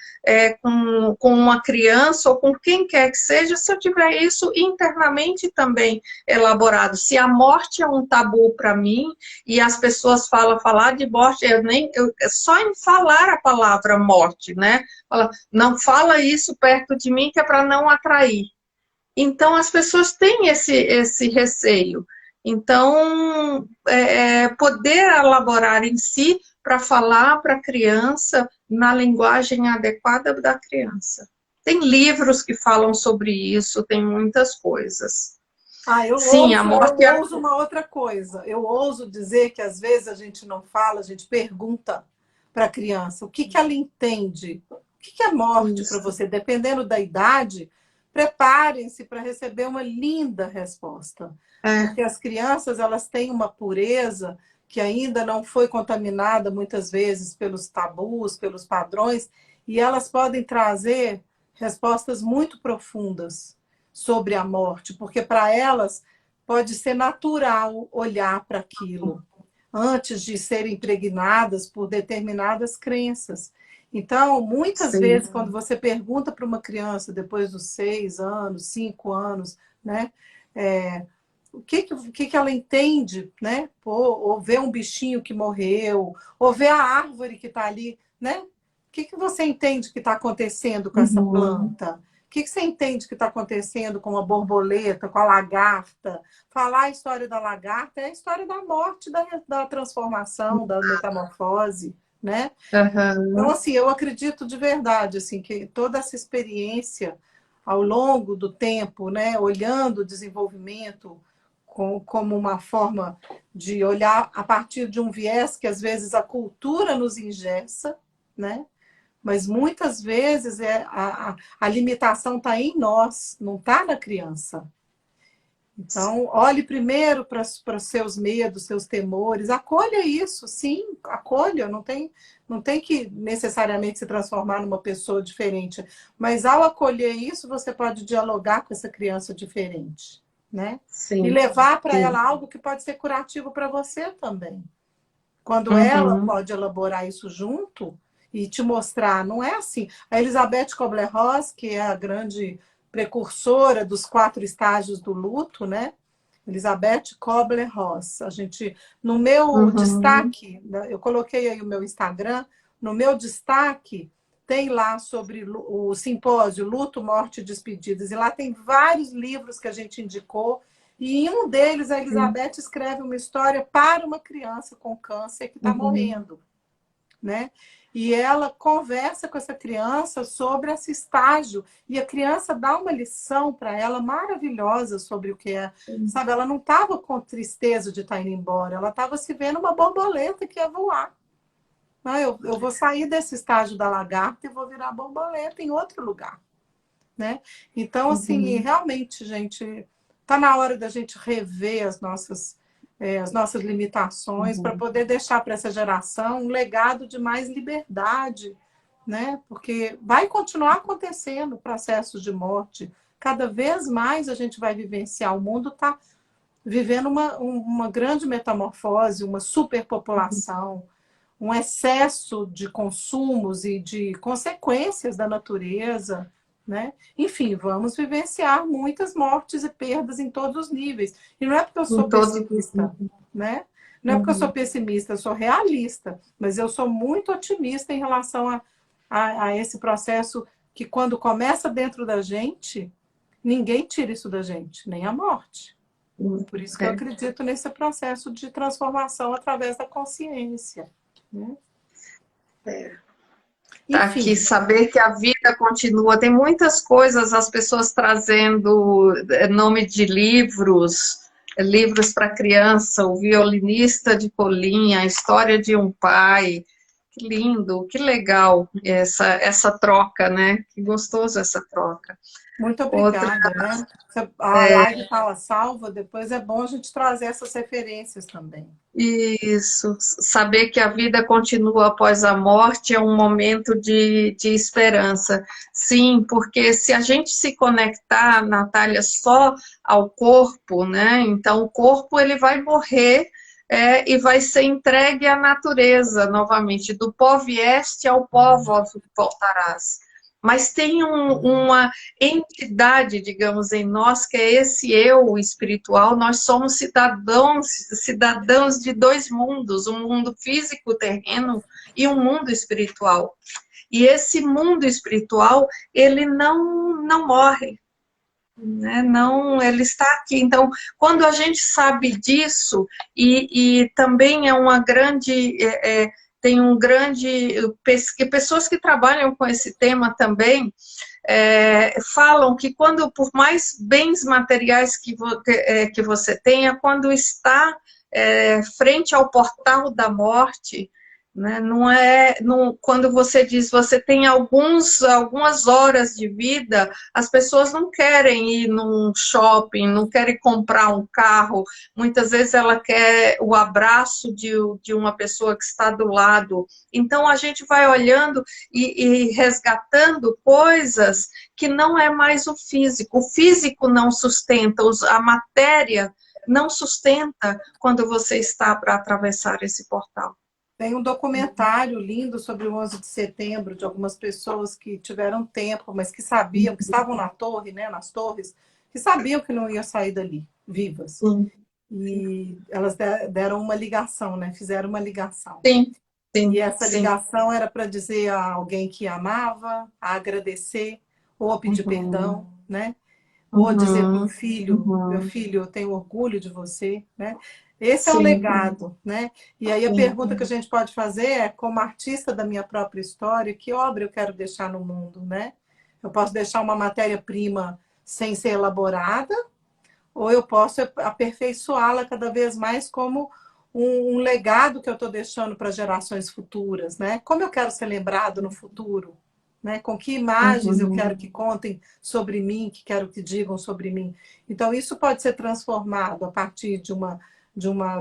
[SPEAKER 1] com uma criança ou com quem quer que seja, se eu tiver isso internamente também elaborado. Se a morte é um tabu para mim, e as pessoas falar de morte, só em falar a palavra morte, né? Não fala isso perto de mim, que é para não atrair. Então, as pessoas têm esse receio. Então, poder elaborar em si para falar para a criança na linguagem adequada da criança. Tem livros que falam sobre isso, tem muitas coisas.
[SPEAKER 2] Ah,
[SPEAKER 1] Sim, a
[SPEAKER 2] eu
[SPEAKER 1] morte é.
[SPEAKER 2] ouso uma outra coisa. Eu ouso dizer que às vezes a gente não fala, a gente pergunta para a criança o que que ela entende, o que que é morte para
[SPEAKER 1] Isso.
[SPEAKER 2] você, dependendo da idade, preparem-se para receber uma linda resposta,
[SPEAKER 1] É,
[SPEAKER 2] porque as crianças elas têm uma pureza que ainda não foi contaminada muitas vezes pelos tabus, pelos padrões, e elas podem trazer respostas muito profundas sobre a morte, porque para elas pode ser natural olhar para aquilo antes de serem impregnadas por determinadas crenças. Então, muitas
[SPEAKER 1] sim.
[SPEAKER 2] vezes, quando você pergunta para uma criança depois dos 6 anos, 5 anos, né, o que ela entende, né? Ou ver um bichinho que morreu, ou ver a árvore que está ali, né? O que você entende que está acontecendo com essa
[SPEAKER 1] Uhum.
[SPEAKER 2] planta? O que você entende que está acontecendo com a borboleta, com a lagarta? Falar a história da lagarta é a história da morte, da transformação, da metamorfose, né? Então,
[SPEAKER 1] Uhum.
[SPEAKER 2] assim, eu acredito de verdade, assim, que toda essa experiência ao longo do tempo, né, olhando o desenvolvimento como uma forma de olhar a partir de um viés que às vezes a cultura nos engessa, né? Mas muitas vezes a limitação está em nós, não está na criança. Então, olhe primeiro para os seus medos, seus temores, acolha isso, sim, acolha, não tem que necessariamente se transformar numa pessoa diferente, mas ao acolher isso, você pode dialogar com essa criança diferente, né? E
[SPEAKER 1] Sim,
[SPEAKER 2] levar para
[SPEAKER 1] sim.
[SPEAKER 2] ela algo que pode ser curativo para você também. Quando ela
[SPEAKER 1] Uhum.
[SPEAKER 2] pode elaborar isso junto e te mostrar, não é assim. A Elizabeth Kubler-Ross, que é a grande precursora dos 4 estágios do luto, né? Elizabeth Kubler-Ross. A gente, no meu
[SPEAKER 1] Uhum.
[SPEAKER 2] destaque, eu coloquei aí o meu Instagram, no meu destaque tem lá sobre o simpósio Luto, Morte e Despedidas, e lá tem vários livros que a gente indicou, e em um deles a
[SPEAKER 1] Sim.
[SPEAKER 2] Elizabeth escreve uma história para uma criança com câncer que está
[SPEAKER 1] Uhum.
[SPEAKER 2] morrendo. né? E ela conversa com essa criança sobre esse estágio. E a criança dá uma lição para ela maravilhosa sobre o que é. Sabe, ela não estava com tristeza de estar indo embora, ela estava se vendo uma borboleta que ia voar. Não, eu vou sair desse estágio da lagarta e vou virar borboleta em outro lugar, né? Então, assim, realmente, gente, está na hora da gente rever as nossas limitações para poder deixar para essa geração um legado de mais liberdade, né? Porque vai continuar acontecendo processos de morte. Cada vez mais a gente vai vivenciar. O mundo está vivendo uma grande metamorfose, uma superpopulação, um excesso de consumos e de consequências da natureza, né? Enfim, vamos vivenciar muitas mortes e perdas em todos os níveis. E não é porque eu
[SPEAKER 1] Em
[SPEAKER 2] sou
[SPEAKER 1] todos os
[SPEAKER 2] pessimista, né? Não é porque eu sou pessimista, eu sou realista, mas eu sou muito otimista em relação a esse processo que, quando começa dentro da gente, ninguém tira isso da gente, nem a morte. Por isso que eu acredito nesse processo de transformação através da consciência, né?
[SPEAKER 1] Tá aqui, saber que a vida continua. Tem muitas coisas, as pessoas trazendo nome de livros, livros para criança, o violinista de Polinha, a história de um pai. Que lindo, que legal essa troca, né? Que gostoso essa troca.
[SPEAKER 2] Muito
[SPEAKER 1] Outra,
[SPEAKER 2] obrigada, né? A live estava salva, depois é bom a gente trazer essas referências também.
[SPEAKER 1] isso, saber que a vida continua após a morte é um momento de esperança. Sim, porque se a gente se conectar, Natália, só ao corpo, né? Então o corpo ele vai morrer e vai ser entregue à natureza novamente. Do pó vieste, ao pó voltarás. Mas tem uma entidade, digamos, em nós, que é esse eu espiritual. Nós somos cidadãos de dois mundos, um mundo físico, terreno, e um mundo espiritual. E esse mundo espiritual, ele não morre, né? Não, ele está aqui. Então, quando a gente sabe disso, e também é uma grande... tem um grande... pessoas que trabalham com esse tema também, falam que quando, por mais bens materiais que você tenha, quando está frente ao portal da morte, né, quando você diz você tem algumas horas de vida, as pessoas não querem ir num shopping, não querem comprar um carro, muitas vezes ela quer o abraço de uma pessoa que está do lado. Então a gente vai olhando e resgatando coisas que não é mais o físico não sustenta, a matéria não sustenta quando você está para atravessar esse portal.
[SPEAKER 2] Tem um documentário lindo sobre o 11 de setembro, de algumas pessoas que tiveram tempo, mas que sabiam, que estavam na torre, né, nas torres, que sabiam que não iam sair dali, vivas. E elas deram uma ligação, né, fizeram uma ligação.
[SPEAKER 1] Sim.
[SPEAKER 2] E essa ligação era para dizer a alguém que amava, a agradecer, ou a pedir perdão, né? Ou dizer para o filho, meu filho, eu tenho orgulho de você, né? Esse é o legado, né? E aí a pergunta que a gente pode fazer é, como artista da minha própria história, que obra eu quero deixar no mundo, né? Eu posso deixar uma matéria-prima sem ser elaborada, ou eu posso aperfeiçoá-la cada vez mais como um legado que eu estou deixando para gerações futuras, né? Como eu quero ser lembrado no futuro, né? Com que imagens eu quero que contem sobre mim, que quero que digam sobre mim. Então, isso pode ser transformado a partir de uma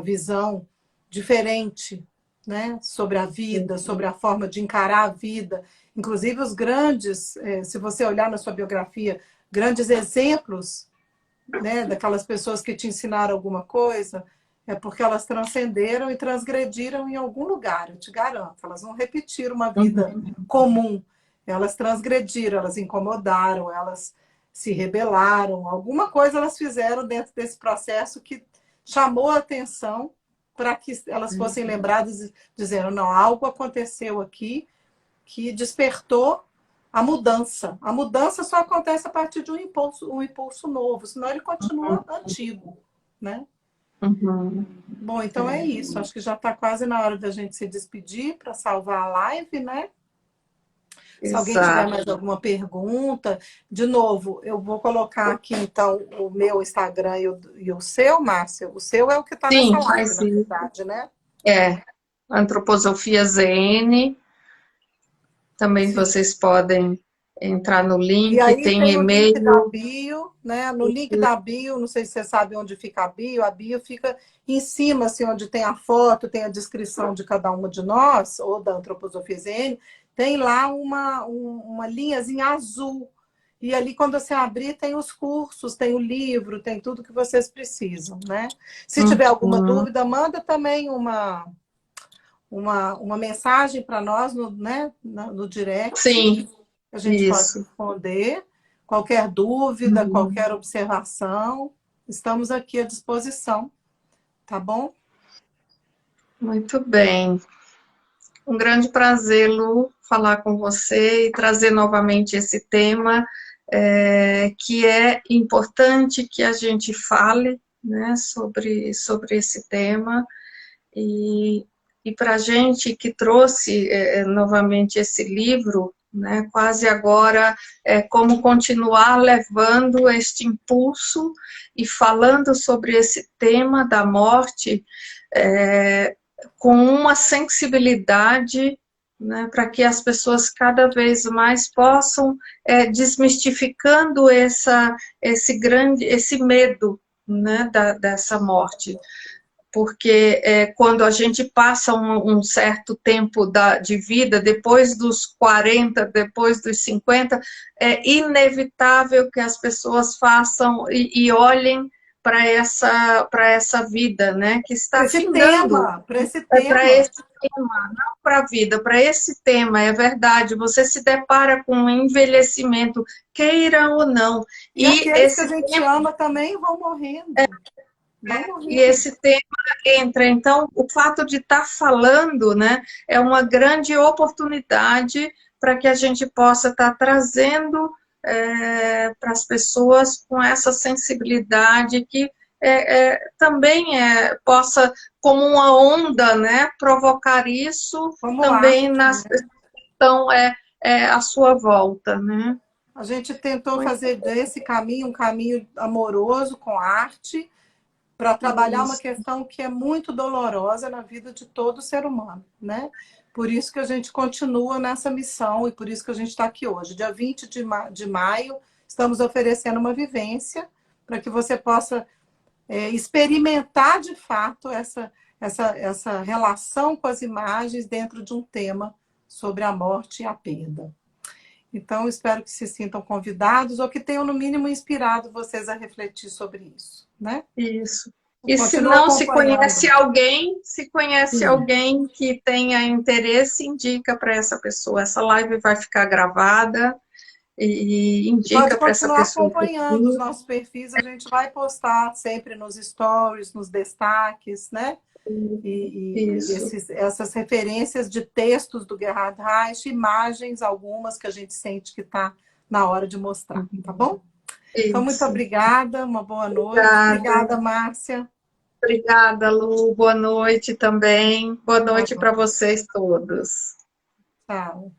[SPEAKER 2] visão diferente, né? Sobre a vida, sobre a forma de encarar a vida. Inclusive, os grandes, se você olhar na sua biografia, grandes exemplos, né, daquelas pessoas que te ensinaram alguma coisa, é porque elas transcenderam e transgrediram em algum lugar, eu te garanto. Elas não repetiram uma vida comum. Elas transgrediram, elas incomodaram, elas se rebelaram. Alguma coisa elas fizeram dentro desse processo que chamou a atenção para que elas fossem lembradas, dizendo, não, algo aconteceu aqui que despertou a mudança. A mudança só acontece a partir de um impulso novo, senão ele continua antigo, né?
[SPEAKER 1] Uhum.
[SPEAKER 2] Bom, então é isso. Acho que já está quase na hora da gente se despedir para salvar a live, né? Se alguém tiver
[SPEAKER 1] Exato.
[SPEAKER 2] mais alguma pergunta, de novo, eu vou colocar aqui então o meu Instagram e o seu, Márcia. O seu é o que está nessa
[SPEAKER 1] Sim,
[SPEAKER 2] live,
[SPEAKER 1] faz
[SPEAKER 2] na
[SPEAKER 1] isso.
[SPEAKER 2] verdade, né?
[SPEAKER 1] É, Antroposofia ZN. Também
[SPEAKER 2] Sim.
[SPEAKER 1] vocês podem entrar no
[SPEAKER 2] E
[SPEAKER 1] link,
[SPEAKER 2] aí
[SPEAKER 1] tem
[SPEAKER 2] tem o link da
[SPEAKER 1] e-mail.
[SPEAKER 2] bio, né? No link da bio, não sei se você sabe onde fica a bio fica em cima, assim, onde tem a foto, tem a descrição de cada uma de nós, ou da Antroposofia ZN, tem lá uma linhazinha azul. E ali, quando você abrir, tem os cursos, tem o livro, tem tudo que vocês precisam, né? Se tiver alguma
[SPEAKER 1] Uhum.
[SPEAKER 2] dúvida, manda também uma mensagem para nós no, né, no direct,
[SPEAKER 1] Sim,
[SPEAKER 2] a gente pode
[SPEAKER 1] isso.
[SPEAKER 2] responder. Qualquer dúvida,
[SPEAKER 1] Uhum.
[SPEAKER 2] qualquer observação, estamos aqui à disposição, tá bom?
[SPEAKER 1] Muito bem. Um grande prazer, Lu, falar com você e trazer novamente esse tema, que é importante que a gente fale, né, sobre esse tema. E, e para a gente que trouxe novamente esse livro, né, quase agora como continuar levando este impulso e falando sobre esse tema da morte, com uma sensibilidade, né, para que as pessoas cada vez mais possam desmistificando esse medo, né, dessa morte, porque quando a gente passa um certo tempo de vida, depois dos 40, depois dos 50, é inevitável que as pessoas façam e olhem para essa vida, né, que está findando,
[SPEAKER 2] Para esse
[SPEAKER 1] para
[SPEAKER 2] tema.
[SPEAKER 1] esse tema, não para a vida, para esse tema, é verdade, você se depara com um envelhecimento, queira ou não,
[SPEAKER 2] E
[SPEAKER 1] e
[SPEAKER 2] aqueles que a
[SPEAKER 1] esse
[SPEAKER 2] gente
[SPEAKER 1] tempo,
[SPEAKER 2] ama também vão morrendo. Vão
[SPEAKER 1] e
[SPEAKER 2] morrendo.
[SPEAKER 1] esse tema entra. Então, o fato de estar falando, né, é uma grande oportunidade para que a gente possa estar trazendo para as pessoas com essa sensibilidade que também possa, como uma onda, né, provocar isso
[SPEAKER 2] Como
[SPEAKER 1] também
[SPEAKER 2] arte,
[SPEAKER 1] nas
[SPEAKER 2] né?
[SPEAKER 1] pessoas que estão à sua volta, né?
[SPEAKER 2] A gente tentou
[SPEAKER 1] Muito
[SPEAKER 2] fazer desse caminho um caminho amoroso com arte, para trabalhar uma
[SPEAKER 1] isso.
[SPEAKER 2] questão que é muito dolorosa na vida de todo ser humano, né? Por isso que a gente continua nessa missão e por isso que a gente está aqui hoje. Dia 20 de maio, estamos oferecendo uma vivência para que você possa experimentar de fato essa relação com as imagens dentro de um tema sobre a morte e a perda. Então, espero que se sintam convidados ou que tenham, no mínimo, inspirado vocês a refletir sobre isso, né?
[SPEAKER 1] Isso. E se
[SPEAKER 2] Continua
[SPEAKER 1] não
[SPEAKER 2] acompanhando.
[SPEAKER 1] se conhece
[SPEAKER 2] Sim.
[SPEAKER 1] alguém que tenha interesse, indica para essa pessoa. Essa live vai ficar gravada e
[SPEAKER 2] E pode
[SPEAKER 1] indica para essa
[SPEAKER 2] continuar
[SPEAKER 1] pessoa.
[SPEAKER 2] acompanhando os nossos perfis, a gente vai postar sempre nos stories, nos destaques, né? E
[SPEAKER 1] Isso,
[SPEAKER 2] essas referências de textos do Gerhard Reich, imagens, algumas que a gente sente que está na hora de mostrar, tá bom? Então, muito
[SPEAKER 1] isso.
[SPEAKER 2] obrigada, uma boa noite.
[SPEAKER 1] Obrigada,
[SPEAKER 2] Obrigada, Márcia.
[SPEAKER 1] obrigada, Lu. Boa noite também. Boa noite para
[SPEAKER 2] Tchau.
[SPEAKER 1] vocês todos.
[SPEAKER 2] Tchau.